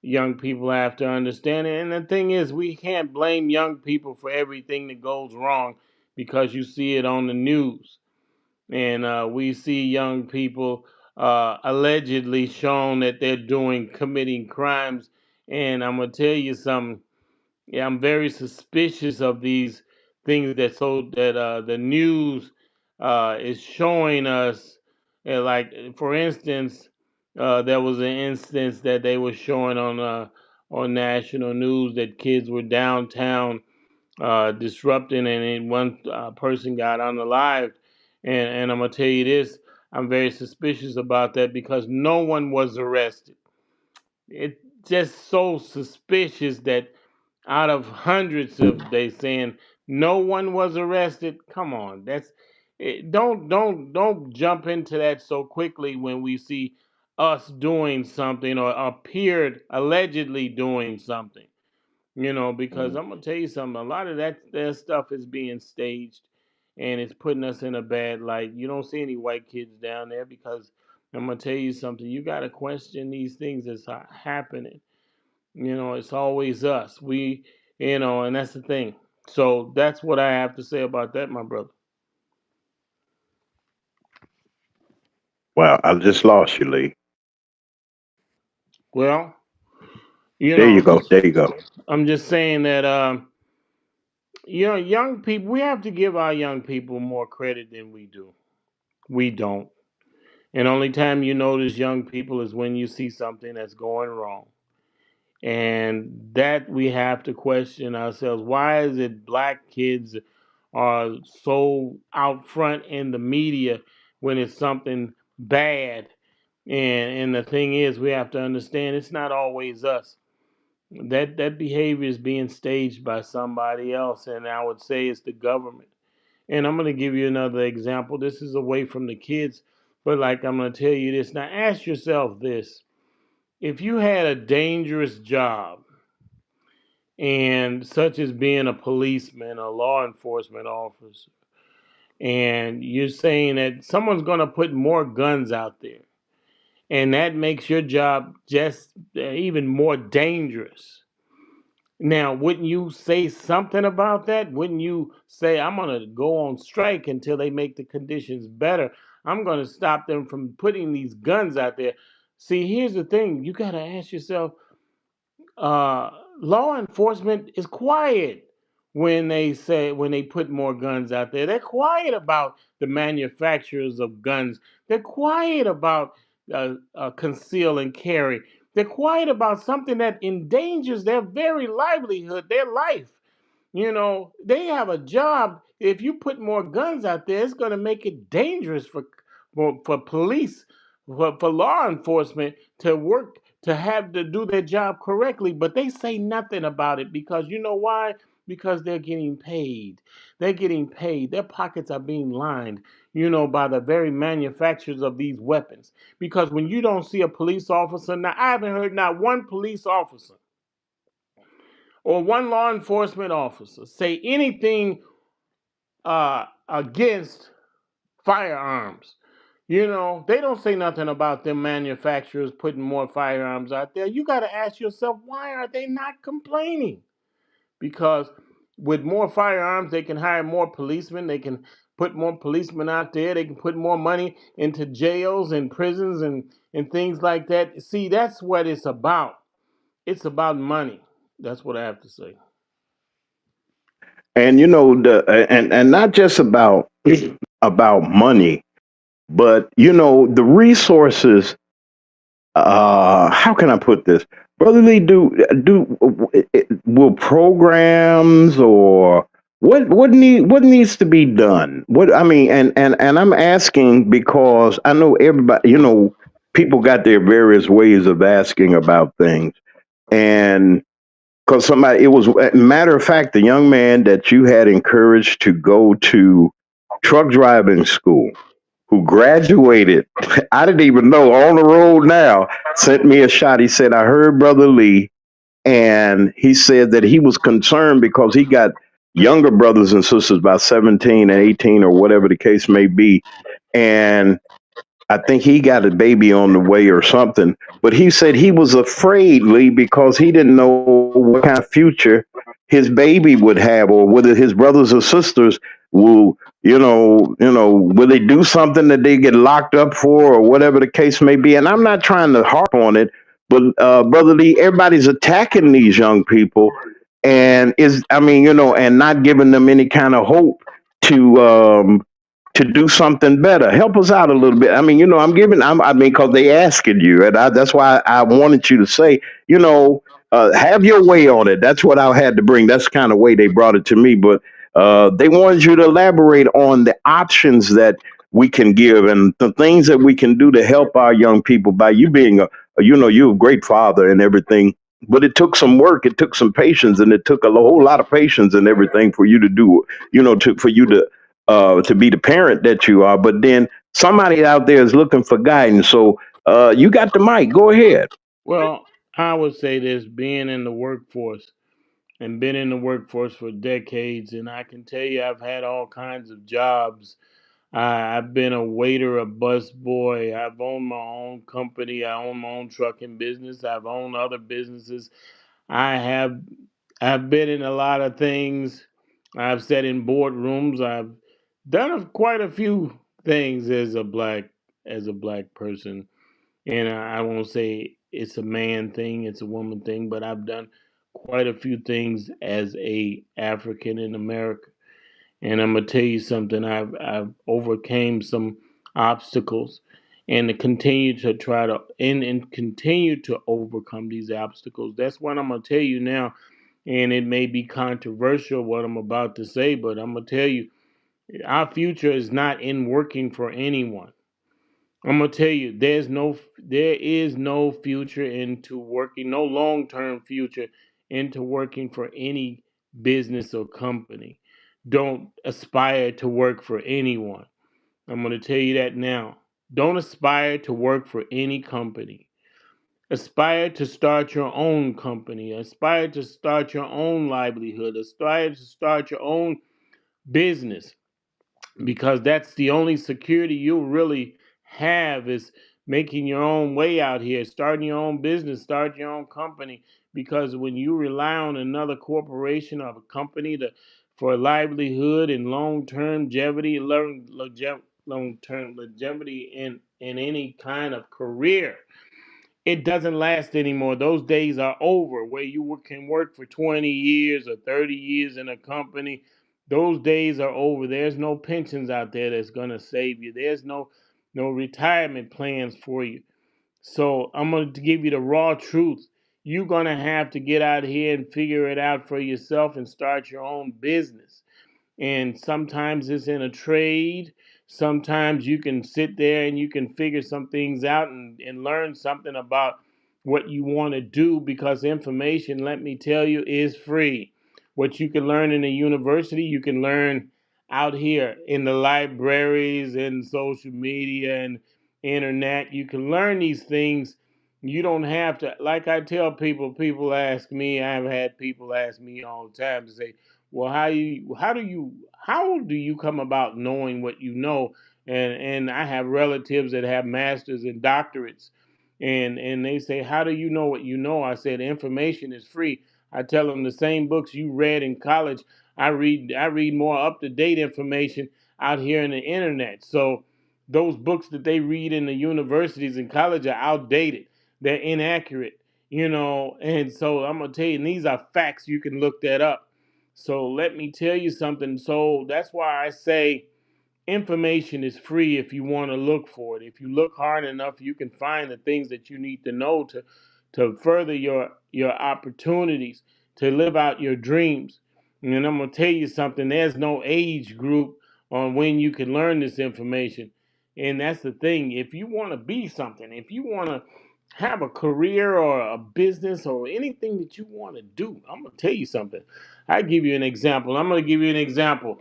young people have to understand. And the thing is, we can't blame young people for everything that goes wrong because you see it on the news, and we see young people allegedly shown that they're committing crimes. And I'm gonna tell you something. Yeah, I'm very suspicious of these things that the news is showing us. Like, for instance, there was an instance that they were showing on national news that kids were downtown disrupting, and then one person got unalived. And I'm gonna tell you this: I'm very suspicious about that because no one was arrested. It's just so suspicious that out of hundreds of, they saying no one was arrested. Come on, don't jump into that so quickly when we see us doing something or appeared allegedly doing something. Because I'm gonna tell you something. A lot of that stuff is being staged, and it's putting us in a bad light. You don't see any white kids down there because I'm gonna tell you something. You gotta question these things that's happening. It's always us. And that's the thing. So that's what I have to say about that, my brother. Wow, I just lost you, Lee. Well, you There you know, go. There you go. I'm just saying that. young people, we have to give our young people more credit than we do. We don't. And only time you notice young people is when you see something that's going wrong. And that we have to question ourselves. Why is it black kids are so out front in the media when it's something bad? And the thing is, we have to understand it's not always us. That behavior is being staged by somebody else, and I would say it's the government. And I'm going to give you another example. This is away from the kids, but like I'm going to tell you this. Now, ask yourself this: if you had a dangerous job, and such as being a policeman, a law enforcement officer, and you're saying that someone's going to put more guns out there, and that makes your job just even more dangerous. Now, wouldn't you say something about that? Wouldn't you say, I'm going to go on strike until they make the conditions better? I'm going to stop them from putting these guns out there. See, here's the thing, you got to ask yourself, uh, law enforcement is quiet when they put more guns out there. They're quiet about the manufacturers of guns. They're quiet about conceal and carry. They're quiet about something that endangers their very livelihood, their life. They have a job. If you put more guns out there, it's going to make it dangerous for police, for law enforcement to work, to have to do their job correctly. But they say nothing about it because you know why? Because they're getting paid. They're getting paid. Their pockets are being lined, by the very manufacturers of these weapons. Because when you don't see a police officer, now I haven't heard not one police officer or one law enforcement officer say anything against firearms. They don't say nothing about them manufacturers putting more firearms out there. You got to ask yourself, why are they not complaining? Because with more firearms, they can hire more policemen. They can put more policemen out there. They can put more money into jails and prisons and things like that. See, that's what it's about. It's about money. That's what I have to say. And and not just about money, but the resources. How can I put this, brother Lee? Will programs or what needs to be done? What I mean, and I'm asking because I know everybody. People got their various ways of asking about things, and because somebody, it was matter of fact, the young man that you had encouraged to go to truck driving school, who graduated, I didn't even know, on the road now, sent me a shot. He said, I heard Brother Lee, and he said that he was concerned because he got younger brothers and sisters, about 17 and 18, or whatever the case may be. And I think he got a baby on the way or something. But he said he was afraid, Lee, because he didn't know what kind of future his baby would have, or whether his brothers or sisters will, will they do something that they get locked up for, or whatever the case may be. And I'm not trying to harp on it, but Brother Lee, everybody's attacking these young people, and and not giving them any kind of hope to to do something better. Help us out a little bit. I mean, because they asking you, and that's why I wanted you to say, have your way on it. That's what I had to bring. That's the kind of way they brought it to me. But they wanted you to elaborate on the options that we can give and the things that we can do to help our young people by you being you're a great father and everything. But it took some work, it took some patience, and it took a whole lot of patience and everything for you to do, for you to be the parent that you are. But then somebody out there is looking for guidance. So you got the mic. Go ahead. Well, I would say this: being in the workforce and been in the workforce for decades, and I can tell you I've had all kinds of jobs. I've been a waiter, a bus boy. I've owned my own company. I own my own trucking business. I've owned other businesses. I have I've been in a lot of things. I've sat in boardrooms. I've done quite a few things as a black person. And I won't say it's a man thing, it's a woman thing, but I've done quite a few things as a African in America. And I'm gonna tell you something. I've overcame some obstacles, and to continue to try to and continue to overcome these obstacles. That's what I'm gonna tell you now. And it may be controversial what I'm about to say, but I'm gonna tell you, our future is not in working for anyone. I'm gonna tell you, there is no future into working, no long term future into working for any business or company. Don't aspire to work for anyone. I'm gonna tell you that now. Don't aspire to work for any company. Aspire to start your own company. Aspire to start your own livelihood. Aspire to start your own business, because that's the only security you'll really have, is making your own way out here, starting your own business, start your own company. Because when you rely on another corporation or a company for livelihood and long-term long-term longevity in any kind of career, it doesn't last anymore. Those days are over where you can work for 20 years or 30 years in a company. Those days are over. There's no pensions out there that's going to save you. There's no retirement plans for you. So I'm going to give you the raw truth. You're going to have to get out here and figure it out for yourself and start your own business. And sometimes it's in a trade. Sometimes you can sit there and you can figure some things out and learn something about what you want to do, because information, let me tell you, is free. What you can learn in a university, you can learn out here in the libraries and social media and internet. You can learn these things. You don't have to, like I tell people ask me, I've had people ask me all the time to say, well, how do you come about knowing what you know? And I have relatives that have masters and doctorates, and they say, how do you know what you know? I said, information is free. I tell them the same books you read in college, I read more up to date information out here in the internet. So those books that they read in the universities and college are outdated. They're inaccurate, and so I'm gonna tell you, and these are facts. You can look that up. So let me tell you something. So that's why I say information is free if you want to look for it. If you look hard enough, you can find the things that you need to know to further your opportunities, to live out your dreams. And I'm gonna tell you something. There's no age group on when you can learn this information. And that's the thing. If you want to be something, if you want to have a career or a business or anything that you want to do, I'm gonna tell you something. I give you an example. I'm gonna give you an example,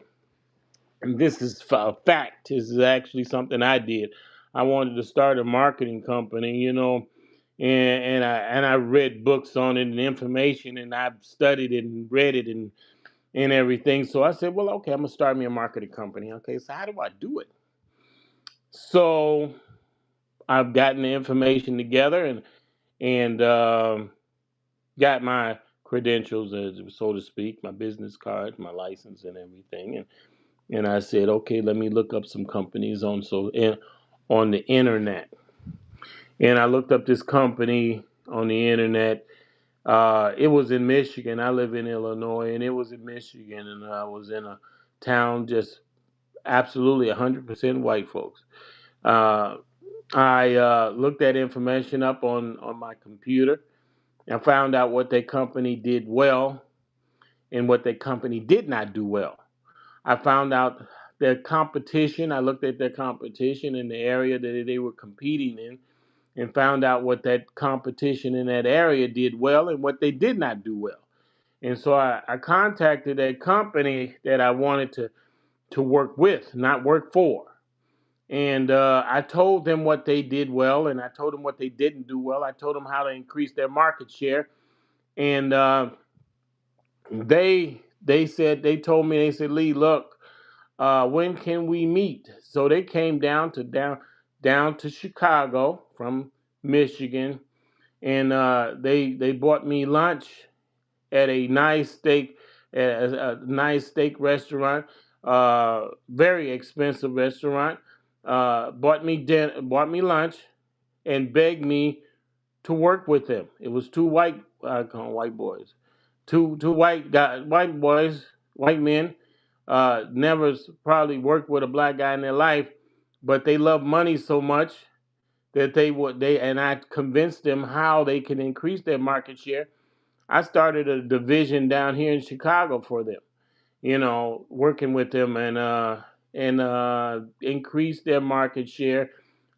and this is a fact. This is actually something I did. I wanted to start a marketing company, and I read books on it and information, and I've studied it and read it and everything. So I said, well, okay, I'm gonna start me a marketing company. Okay, so how do I do it? So I've gotten the information together and got my credentials, so to speak, my business card, my license, and everything, and I said, okay, let me look up some companies on the internet. And I looked up this company on the internet. It was in Michigan. I live in Illinois, and it was in Michigan, and I was in a town just absolutely 100% white folks. Uh, I looked that information up on my computer. I found out what that company did well and what that company did not do well. I found out their competition. I looked at their competition in the area that they were competing in and found out what that competition in that area did well and what they did not do well. And so I contacted a company that I wanted to work with, not work for. And I told them what they did well, and I told them what they didn't do well. I told them how to increase their market share. And they told me, they said, Lee, look, when can we meet? So they came down to Chicago from Michigan, and they bought me lunch at a nice steak restaurant, very expensive restaurant. Bought me lunch, and begged me to work with them. It was two white, I call them white boys. two white boys, white men, never probably worked with a black guy in their life, but they love money so much that they and I convinced them how they can increase their market share. I started a division down here in Chicago for them, working with them and increased their market share,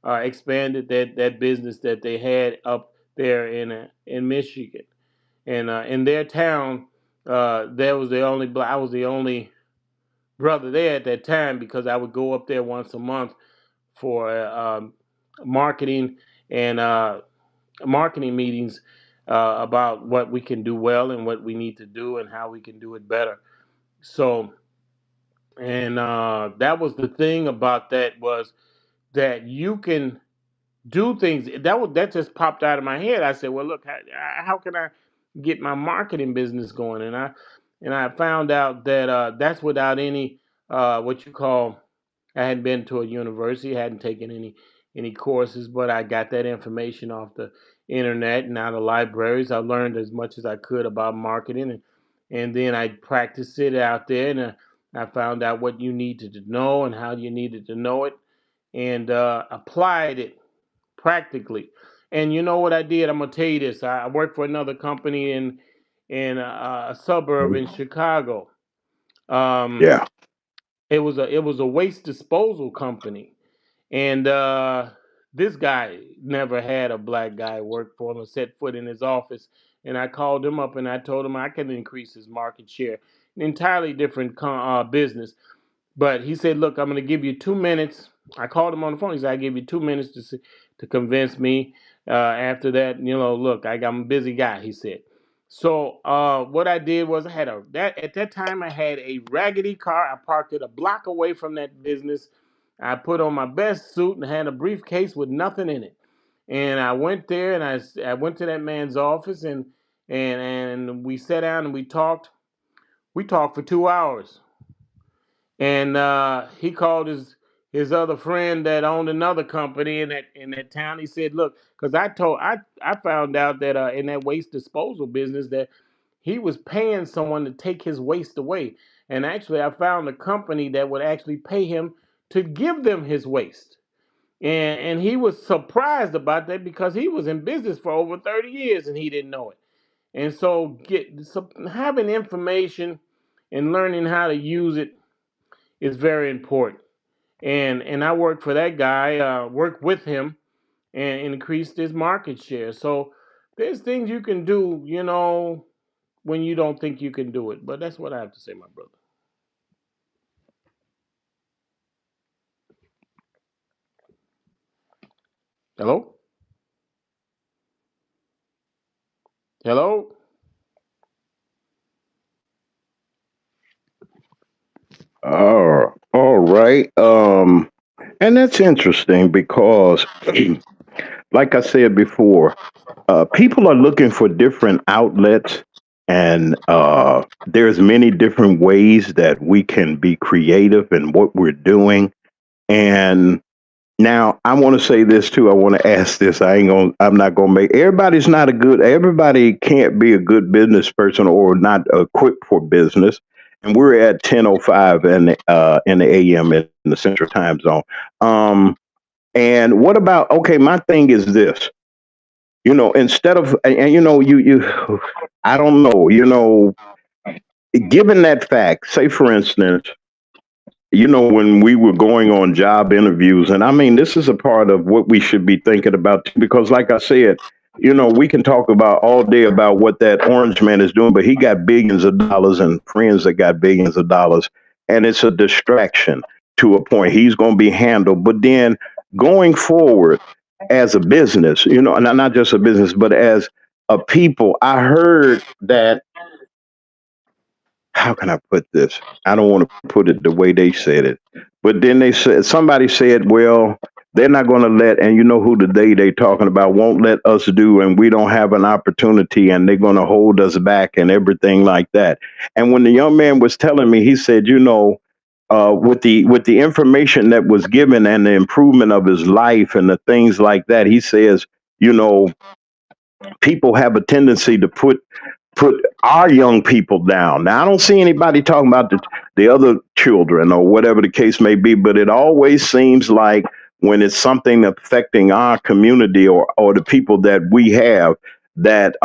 expanded that business that they had up there in Michigan, and in their town, there was the only black. I was the only brother there at that time because I would go up there once a month for marketing and marketing meetings about what we can do well and what we need to do and how we can do it better. So, and that was the thing about that was that you can do things. That just popped out of my head. I said, well, look, how can I get my marketing business going? And I found out that that's without any what you call. I hadn't been to a university, hadn't taken any courses, but I got that information off the internet and out of libraries. I learned as much as I could about marketing, and then I practiced it out there, and I found out what you needed to know and how you needed to know it, and applied it practically. And you know what I did? I'm gonna tell you this. I worked for another company in a suburb in Chicago. Um, Yeah. it was a waste disposal company, and this guy never had a black guy work for him or set foot in his office. And I called him up and I told him I can increase his market share. An entirely different business. But he said, "Look, I'm going to give you 2 minutes." I called him on the phone. He said, "I give you 2 minutes to convince me." After that, look, I'm a busy guy. He said. So what I did was I had at that time I had a raggedy car. I parked it a block away from that business. I put on my best suit and had a briefcase with nothing in it. And I went there and I went to that man's office and we sat down and we talked. We talked for 2 hours. And he called his other friend that owned another company in that town. He said, "Look, because I found out that in that waste disposal business that he was paying someone to take his waste away, and actually I found a company that would actually pay him to give them his waste." And he was surprised about that because he was in business for over 30 years and he didn't know it. And so having information and learning how to use it is very important. And I worked for that guy, worked with him, and increased his market share. So there's things you can do, when you don't think you can do it. But that's what I have to say, my brother. Hello, hello. All right. And that's interesting because, like I said before, people are looking for different outlets, and there's many different ways that we can be creative in what we're doing. And now I want to say this too. I want to ask this. I'm not gonna make everybody's not a good. Everybody can't be a good business person or not equipped for business. And we're at 10:05 in the AM in the Central Time Zone. Um, and what about? Okay, my thing is this. Instead of and I don't know. Given that fact, say for instance, when we were going on job interviews, and I mean, this is a part of what we should be thinking about too, because, like I said, we can talk about all day about what that orange man is doing, but he got billions of dollars and friends that got billions of dollars, and it's a distraction to a point. He's going to be handled, but then going forward as a business, and not just a business, but as a people, I heard that how can I put this? I don't want to put it the way they said it, but then somebody said, well, they're not going to let, and you know who the they talking about won't let us do, and we don't have an opportunity, and they're going to hold us back and everything like that. And when the young man was telling me, he said, with the information that was given and the improvement of his life and the things like that, he says, you know, people have a tendency to put put our young people down. Now, I don't see anybody talking about the other children or whatever the case may be, but it always seems like when it's something affecting our community or the people that we have that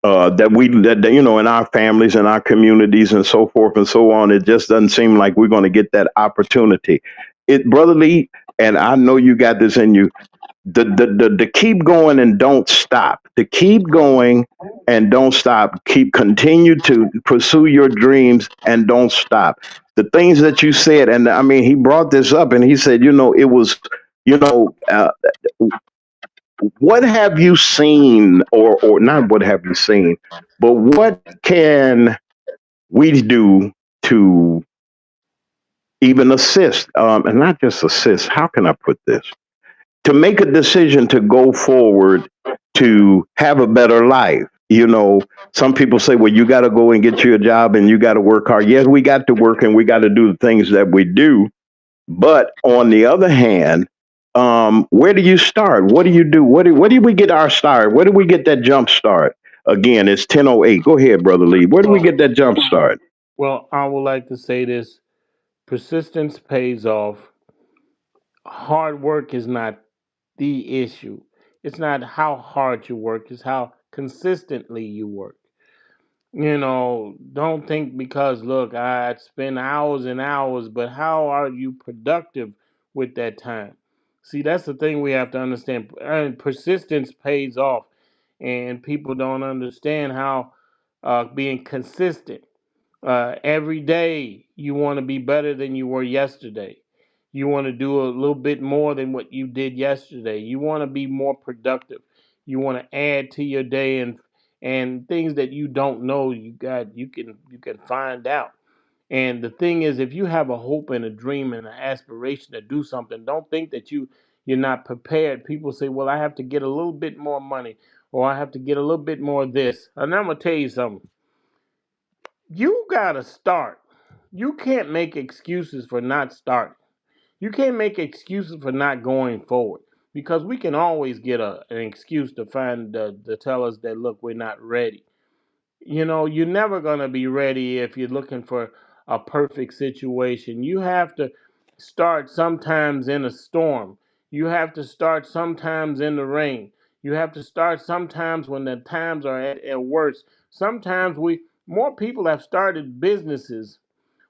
that you know in our families and our communities and so forth and so on, it just doesn't seem like we're going to get that opportunity. It, brother Lee, and I know you got this in you, the keep going and don't stop. To keep going and don't stop. Keep continue to pursue your dreams and don't stop. The things that you said, and I mean, he brought this up, and he said, you know, it was, you know, what have you seen, or not? What have you seen, but what can we do to even assist, and not just assist? How can I put this? To make a decision to go forward to have a better life. You know, some people say, well, you got to go and get you a job and you got to work hard. Yes, we got to work and we got to do the things that we do. But on the other hand, where do you start? What do you do? Where do we get our start? Where do we get that jump start? Again, it's 10:08. Go ahead, Brother Lee. Where do we Well, get that jump start? well, I would like to say this: persistence pays off. Hard work is not the issue. It's not how hard you work; it's how consistently you work. Don't think because look, I spend hours and hours, but how are you productive with that time? See, that's the thing we have to understand. And persistence pays off, and people don't understand how being consistent. Every day, you want to be better than you were yesterday. You want to do a little bit more than what you did yesterday. You want to be more productive. You want to add to your day and things that you don't know you can find out. And the thing is, if you have a hope and a dream and an aspiration to do something, don't think that you're not prepared. People say, "Well, I have to get a little bit more money, or I have to get a little bit more of this." And I'm gonna tell you something. You gotta start. You can't make excuses for not starting. You can't make excuses for not going forward because we can always get an excuse to tell us that look, we're not ready. You're never gonna be ready if you're looking for a perfect situation. You have to start sometimes in a storm. You have to start sometimes in the rain. You have to start sometimes when the times are at worst. Sometimes more people have started businesses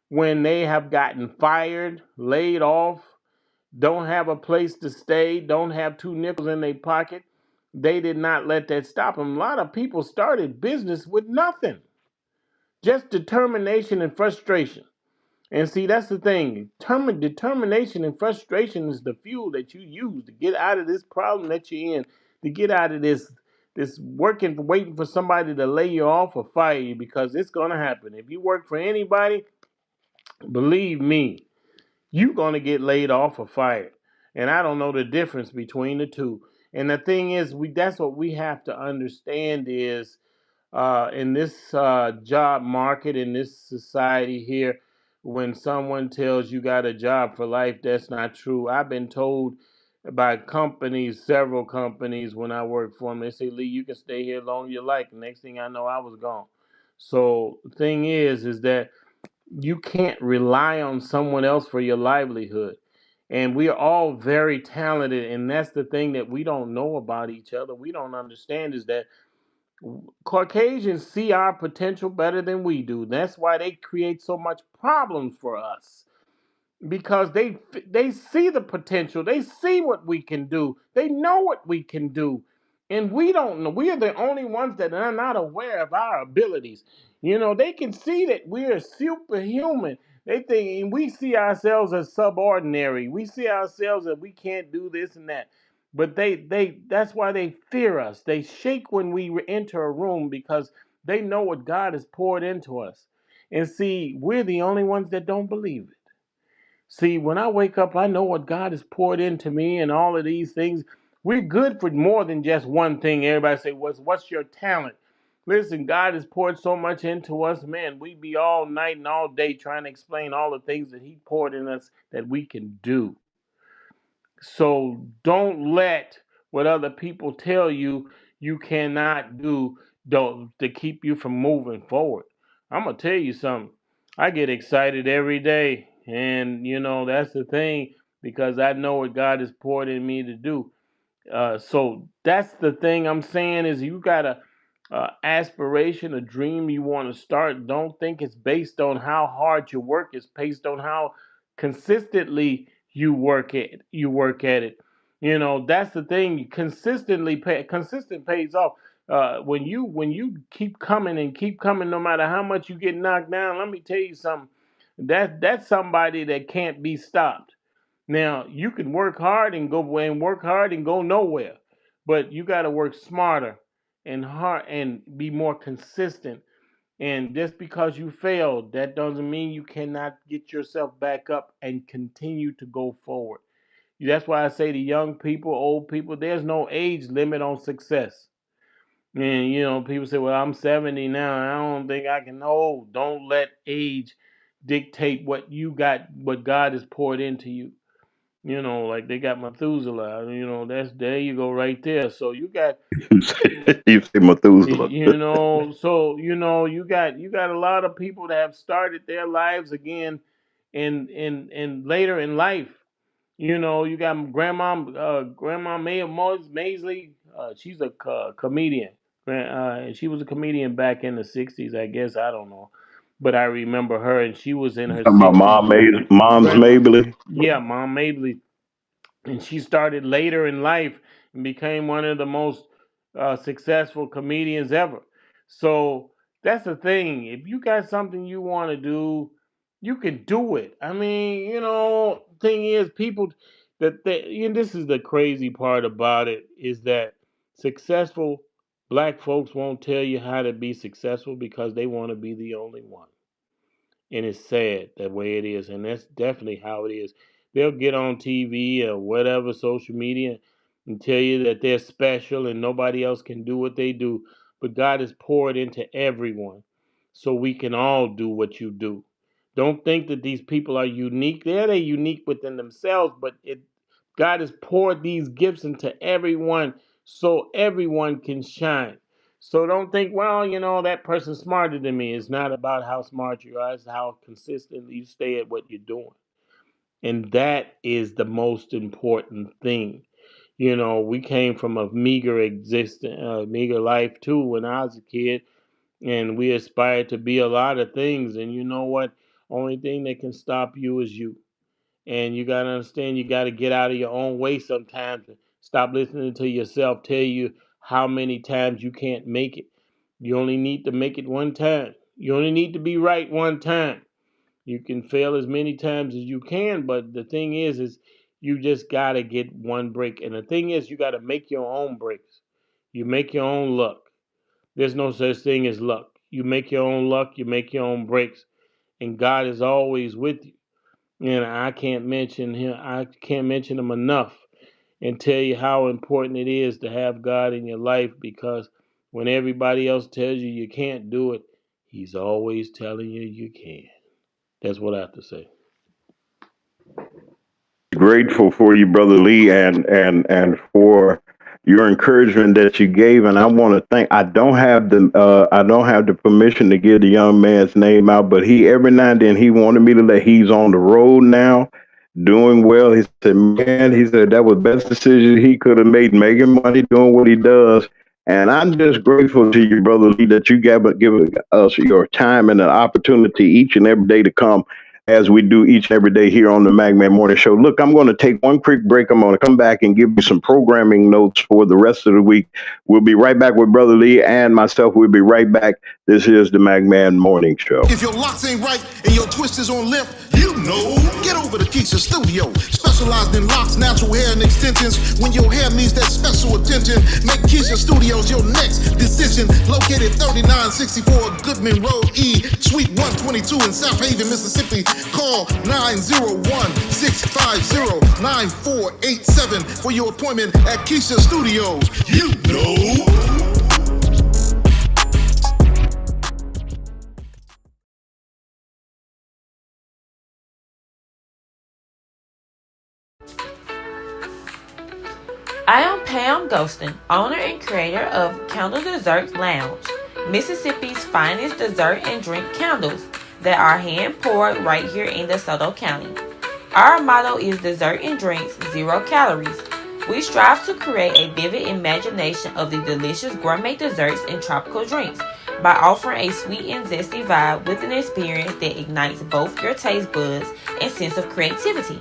when they have gotten fired, laid off, don't have a place to stay, don't have two nickels in their pocket. They did not let that stop them. A lot of people started business with nothing, just determination and frustration. And see, that's the thing. Determination and frustration is the fuel that you use to get out of this problem that you're in, to get out of this working, waiting for somebody to lay you off or fire you, because it's gonna happen. If you work for anybody, believe me, you're gonna get laid off or fired. And I don't know the difference between the two. And the thing is, that's what we have to understand is in this job market, in this society here, when someone tells you got a job for life, that's not true. I've been told by companies, several companies, when I worked for them, they say, Lee, you can stay here as long as you like. The next thing I know, I was gone. So the thing is that you can't rely on someone else for your livelihood. And we are all very talented, and that's the thing that we don't know about each other. We don't understand is that Caucasians see our potential better than we do. That's why they create so much problems for us because they see the potential. They see what we can do. They know what we can do. And we don't know. We are the only ones that are not aware of our abilities. They can see that we are superhuman. They think and we see ourselves as subordinary. We see ourselves that we can't do this and that. But that's why they fear us. They shake when we enter a room because they know what God has poured into us. And see, we're the only ones that don't believe it. See, when I wake up, I know what God has poured into me and all of these things. We're good for more than just one thing. Everybody say, what's your talent? Listen, God has poured so much into us, man. We be all night and all day trying to explain all the things that He poured in us that we can do. So don't let what other people tell you you cannot do. don't to keep you from moving forward. I'm gonna tell you something. I get excited every day, and that's the thing because I know what God has poured in me to do. So that's the thing I'm saying is you got a aspiration, a dream you want to start. Don't think it's based on how hard you work. It's based on how consistently you work at it. That's the thing. Consistent pays off. When you keep coming, no matter how much you get knocked down. Let me tell you something. That's somebody that can't be stopped. Now you can work hard and go nowhere, but you got to work smarter and hard and be more consistent. And just because you failed, that doesn't mean you cannot get yourself back up and continue to go forward. That's why I say to young people, old people, there's no age limit on success. And people say, "Well, I'm 70 now. I don't think I can." No, don't let age dictate what God has poured into you. Like they got Methuselah. That's there you go right there. So you got, You say Methuselah. you got a lot of people that have started their lives again, in later in life. You got Grandma Maisley. She's a comedian. And she was a comedian back in the '60s, I guess. I don't know, but I remember her, and she was in her Talking about '60s. Mom's Grandma, Mabley. yeah, Mom Maisley, and she started later in life and became one of the most successful comedians ever. So that's the thing. If you got something you want to do, you can do it. I mean, thing is, people this is the crazy part about it is that successful black folks won't tell you how to be successful because they want to be the only one. And it's sad the way it is, and that's definitely how it is. They'll get on TV or whatever social media and tell you that they're special and nobody else can do what they do. But God has poured into everyone, so we can all do what you do. Don't think that these people are unique. They're unique within themselves, but God has poured these gifts into everyone so everyone can shine. So don't think, well, that person's smarter than me. It's not about how smart you are, it's how consistently you stay at what you're doing. And that is the most important thing. We came from a meager life too when I was a kid, and we aspired to be a lot of things. And you know what? Only thing that can stop you is you. And you got to understand, you got to get out of your own way sometimes and stop listening to yourself tell you how many times you can't make it. You only need to make it one time. You only need to be right one time. You can fail as many times as you can, but the thing is you just got to get one break. And the thing is, you got to make your own breaks. You make your own luck. There's no such thing as luck. You make your own luck, you make your own breaks, and God is always with you. And I can't mention him enough and tell you how important it is to have God in your life because when everybody else tells you you can't do it, he's always telling you you can. That's what I have to say. Grateful for you, brother Lee, and for your encouragement that you gave. And I want to thank. I don't have the permission to give the young man's name out, but he every now and then he wanted me to let. He's on the road now, doing well. He said, man, he said that was the best decision he could have made, making money, doing what he does. And I'm just grateful to you, brother Lee, that you give us your time and an opportunity each and every day to come as we do each and every day here on the Magman Morning Show. Look, I'm going to take one quick break. I'm going to come back and give you some programming notes for the rest of the week. We'll be right back with Brother Lee and myself. We'll be right back. This is the Magman Morning Show. If your locks ain't right and your twist is on limp, you know, get over to Keisha Studio. Specialized in locks, natural hair, and extensions. When your hair needs that special attention, make Keisha Studios your next decision. Located 3964 Goodman Road E, Suite 122 in South Haven, Mississippi. Call 901-650-9487 for your appointment at Keisha Studios. You know. I am Pam Ghostin, owner and creator of Candle Desserts Lounge. Mississippi's finest dessert and drink candles that are hand poured right here in DeSoto County. Our motto is dessert and drinks, 0 calories. We strive to create a vivid imagination of the delicious gourmet desserts and tropical drinks by offering a sweet and zesty vibe with an experience that ignites both your taste buds and sense of creativity.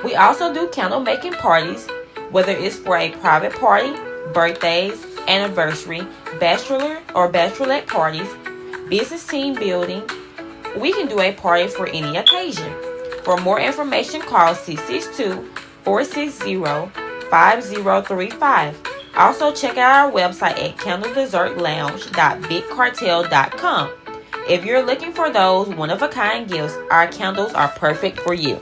We also do candle making parties, whether it's for a private party, birthdays, anniversary, bachelor or bachelorette parties, business team building. We can do a party for any occasion. For more information, call 662 460 5035. Also, check out our website at candledessertlounge.bigcartel.com. If you're looking for those one of a kind gifts, our candles are perfect for you.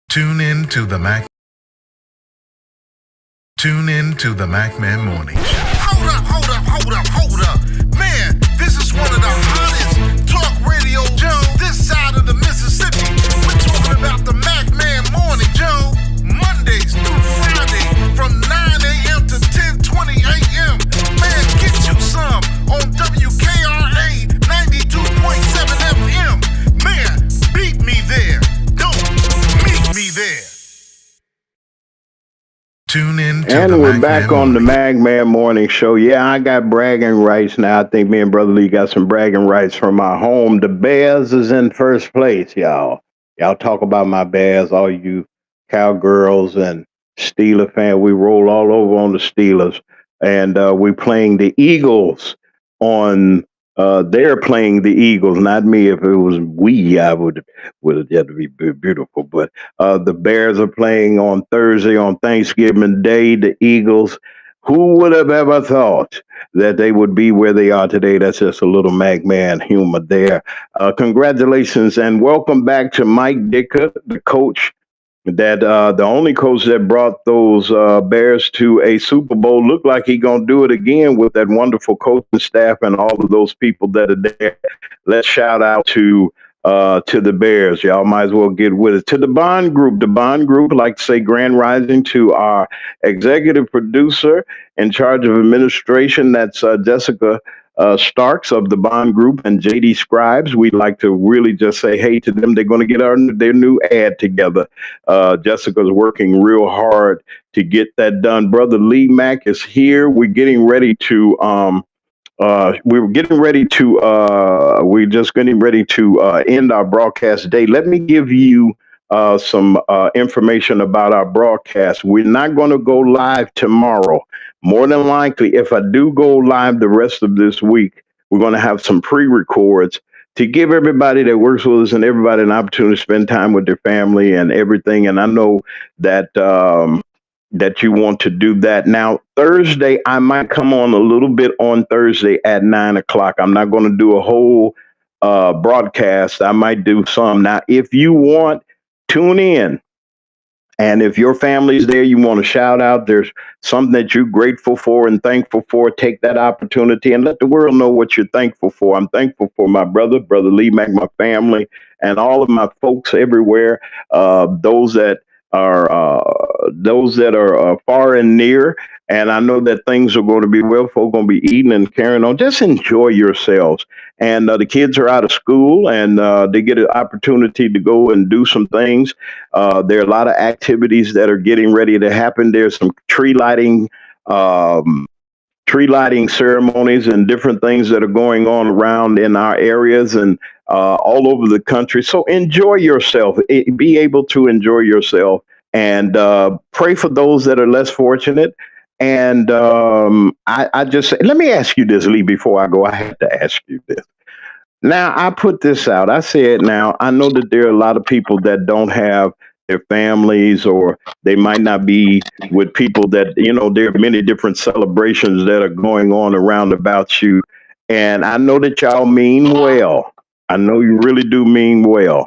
Tune in to the Mac. Tune in to the Mac Man Morning Show. Hold up. Man, this is one of the hottest talk radio shows this side of the Mississippi. We're talking about the Mac Man Morning Show. Mondays through Friday from 9 a.m. to 10:20 a.m. Man, get you some on WKRA 92.7 FM. Man, beat me there. Don't meet me there. Tune in to the And we're Mac back Man on the Morning. Mag Man Morning Show. Yeah, I got bragging rights now. I think me and Brother Lee got some bragging rights from my home. The Bears is in first place, y'all. Y'all talk about my Bears, all you cowgirls and Steeler fan. We roll all over on the Steelers. And we playing the Eagles on they're playing the Eagles, not me. If it was we, I would have had to be beautiful. But the Bears are playing on Thursday on Thanksgiving Day. The Eagles. Who would have ever thought that they would be where they are today? That's just a little Magman humor there. Congratulations and welcome back to Mike Dicker, the coach that the only coach that brought those Bears to a Super Bowl. Looked like he gonna do it again with that wonderful coaching staff and all of those people that are there. Let's shout out to the Bears. Y'all might as well get with it. To the Bond Group. The Bond Group, like to say grand rising to our executive producer in charge of administration. That's Jessica Starks of the Bond Group and JD Scribes. We'd like to really just say hey to them. They're going to get their new ad together. Jessica's working real hard to get that done. Brother Lee Mack is here. We're just getting ready to end our broadcast day. Let me give you some information about our broadcast. We're not going to go live tomorrow. More than likely, if I do go live the rest of this week, we're going to have some pre-records to give everybody that works with us and everybody an opportunity to spend time with their family and everything. And I know that that you want to do that. Now, Thursday, I might come on a little bit on Thursday at 9 o'clock. I'm not going to do a whole broadcast. I might do some. Now, if you want, tune in. And if your family's there, you want to shout out, there's something that you're grateful for and thankful for, take that opportunity and let the world know what you're thankful for. I'm thankful for my Brother Lee Mack, my family, and all of my folks everywhere. Those that are those that are far and near. And I know that things are going to be well. Folk going to be eating and carrying on. Just enjoy yourselves. And the kids are out of school, and they get an opportunity to go and do some things. There are a lot of activities that are getting ready to happen. There's some Um, tree lighting ceremonies and different things that are going on around in our areas and all over the country. So enjoy yourself. Be able to enjoy yourself and pray for those that are less fortunate. And I just let me ask you this, Lee, before I go. I have to ask you this. Now, I put this out. I said, now, I know that there are a lot of people that don't have their families or they might not be with people that, there are many different celebrations that are going on around about you. And I know that y'all mean well. I know you really do mean well.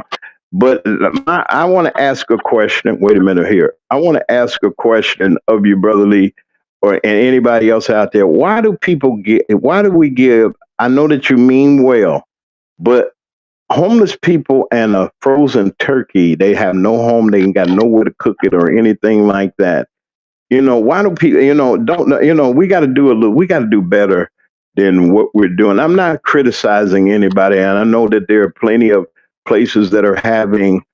But I want to ask a question. Wait a minute here. I want to ask a question of you, Brother Lee, or and anybody else out there. Why do we give? I know that you mean well, but homeless people and a frozen turkey, they have no home, they ain't got nowhere to cook it or anything like that. Why do people, don't, we got to do a little, we got to do better than what we're doing. I'm not criticizing anybody, and I know that there are plenty of places that are having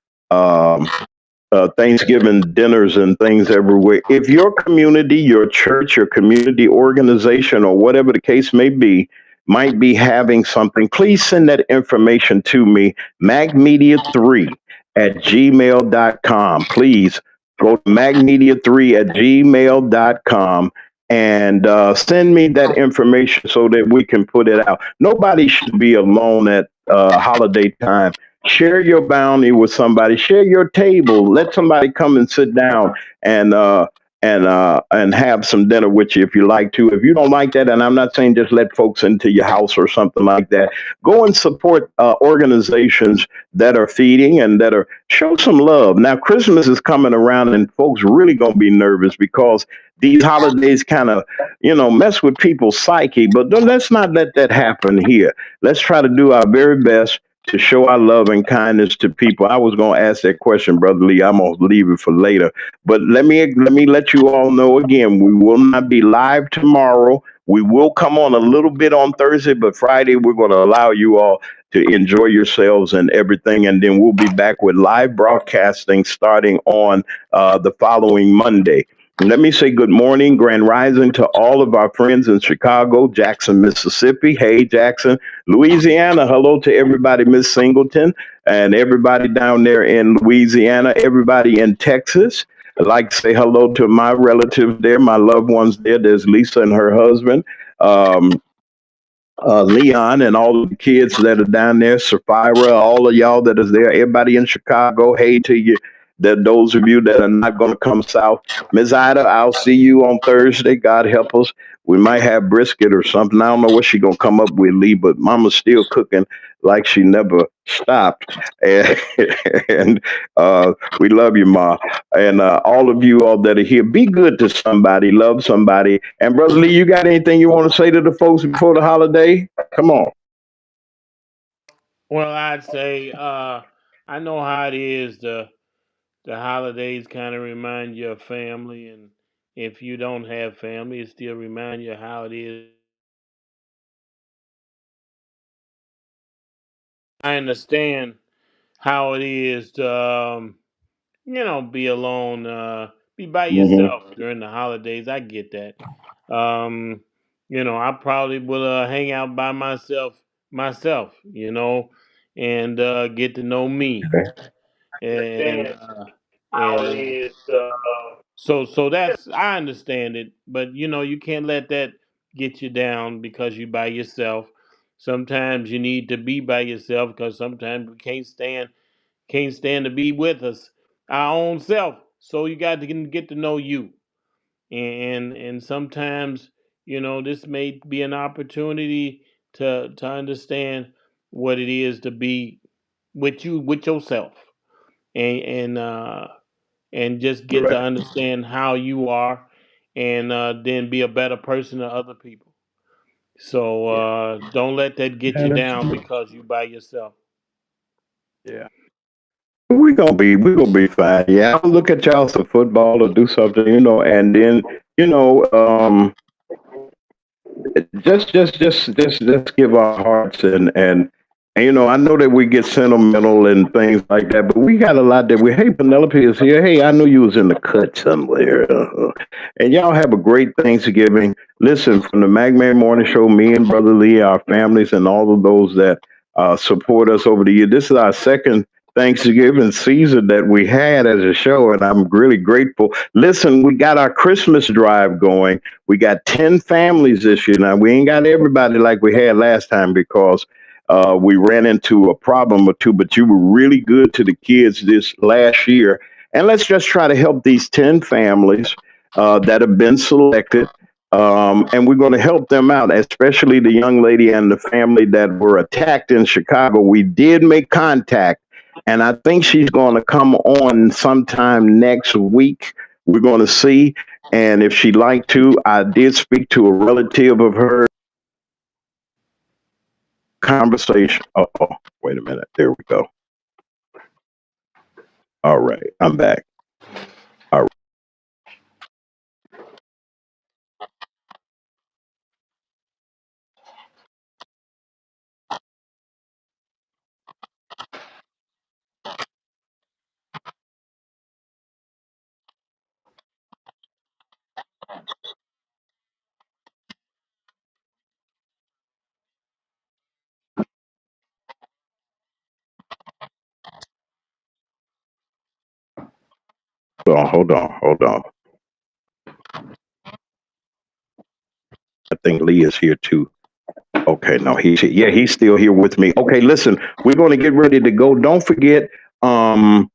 Thanksgiving dinners and things everywhere. If your community, your church, your community organization, or whatever the case may be, might be having something, please send that information to me, magmedia3 at gmail.com. Please go to magmedia3 at gmail.com and send me that information so that we can put it out. Nobody should be alone at holiday time. Share your bounty with somebody. Share your table. Let somebody come and sit down and and have some dinner with you if you like to. If you don't like that, and I'm not saying just let folks into your house or something like that, go and support organizations that are feeding and that are show some love. Now Christmas is coming around, and folks really gonna be nervous because these holidays kind of mess with people's psyche. But let's not let that happen here. Let's try to do our very best to show our love and kindness to people. I was going to ask that question, Brother Lee. I'm going to leave it for later. But let me let you all know again, we will not be live tomorrow. We will come on a little bit on Thursday, but Friday we're going to allow you all to enjoy yourselves and everything. And then we'll be back with live broadcasting starting on the following Monday. Let me say good morning, Grand Rising to all of our friends in Chicago, Jackson, Mississippi. Hey, Jackson, Louisiana. Hello to everybody, Miss Singleton, and everybody down there in Louisiana, everybody in Texas. I'd like to say hello to my relatives there, my loved ones there. There's Lisa and her husband. Um, Leon and all of the kids that are down there, Sapphira, all of y'all that is there, everybody in Chicago, hey to you. That those of you that are not going to come south, Ms. Ida, I'll see you on Thursday. God help us. We might have brisket or something. I don't know what she gonna come up with, Lee, but Mama's still cooking like she never stopped. And, and we love you, Ma. And all of you all that are here, be good to somebody, love somebody. And Brother Lee, you got anything you want to say to the folks before the holiday? Come on. Well, I'd say I know how it is. The holidays kind of remind you of family, and if you don't have family, it still remind you how it is. I understand how it is to be alone, be by Hmm. yourself during the holidays. I get that. Um, I probably will hang out by myself, and get to know me. And Understand uh, how it and is. so that's I understand it, but you can't let that get you down because you by yourself. Sometimes you need to be by yourself because sometimes we can't stand to be with us our own self. So you got to get to know you, and sometimes this may be an opportunity to understand what it is to be with yourself, and and just get to Right. understand how you are, and then be a better person to other people. So Yeah. don't let that get Yeah, you that's down true. because you by yourself. Yeah. we gonna be fine. Yeah, I'll look at y'all some football or do something, and then you know, just give our hearts and I know that we get sentimental and things like that, but we got a lot that we. Hey, Penelope is here. Hey, I knew you was in the cut somewhere. And y'all have a great Thanksgiving. Listen, from the Magman Morning Show, me and Brother Lee, our families, and all of those that support us over the year. This is our second Thanksgiving season that we had as a show, and I'm really grateful. Listen, we got our Christmas drive going. We got 10 families this year. Now, we ain't got everybody like we had last time because we ran into a problem or two, but you were really good to the kids this last year. And let's just try to help these 10 families that have been selected. And we're going to help them out, especially the young lady and the family that were attacked in Chicago. We did make contact, and I think she's going to come on sometime next week. We're going to see. And if she'd like to, I did speak to a relative of hers. Conversation. Oh, wait a minute. There we go. All right. I'm back. All right. Hold on. I think Lee is here too. Okay, no, he's still here with me. Okay, listen, we're going to get ready to go. Don't forget, um,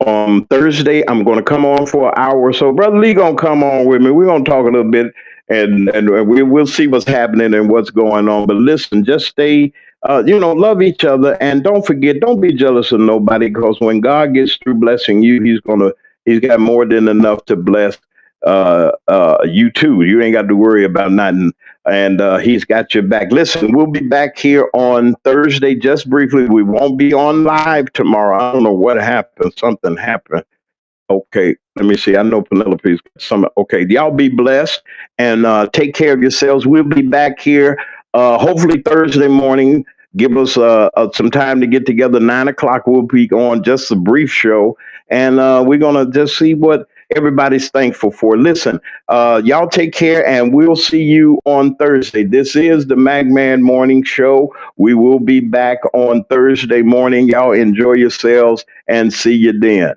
on Thursday, I'm going to come on for an hour or so. Brother Lee going to come on with me. We're going to talk a little bit, and we'll see what's happening and what's going on. But listen, just stay, love each other, and don't forget, don't be jealous of nobody, because when God gets through blessing you, he's got more than enough to bless you too. You ain't got to worry about nothing, and he's got your back. Listen, we'll be back here on Thursday. Just briefly, we won't be on live tomorrow. I don't know what happened. Something happened. Okay, let me see. I know Penelope's got some. Okay, y'all be blessed and take care of yourselves. We'll be back here hopefully Thursday morning. Give us some time to get together. 9 o'clock, we'll be on just a brief show, and we're gonna just see what everybody's thankful for. Listen, y'all take care, and we'll see you on Thursday. This is the Magman Morning Show. We will be back on Thursday morning. Y'all enjoy yourselves, and see you then.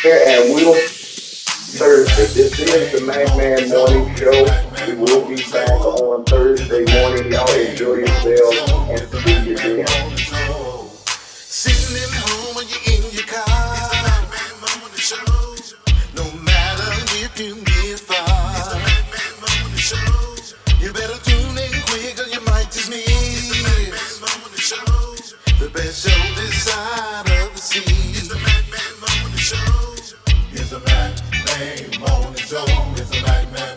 And we'll Thursday. This is the Madman Morning Show. We will be back on Thursday morning. Y'all enjoy yourselves and see you then. Sitting at home when you're in your car. It's the Madman Morning Show. No matter if you get far. It's the Madman Morning Show. You better tune in quick or you might just miss. It's the Madman Morning Show. The best show this side of the sea. It's the Madman Morning Show. It's the Madman Morning Show. It's the Madman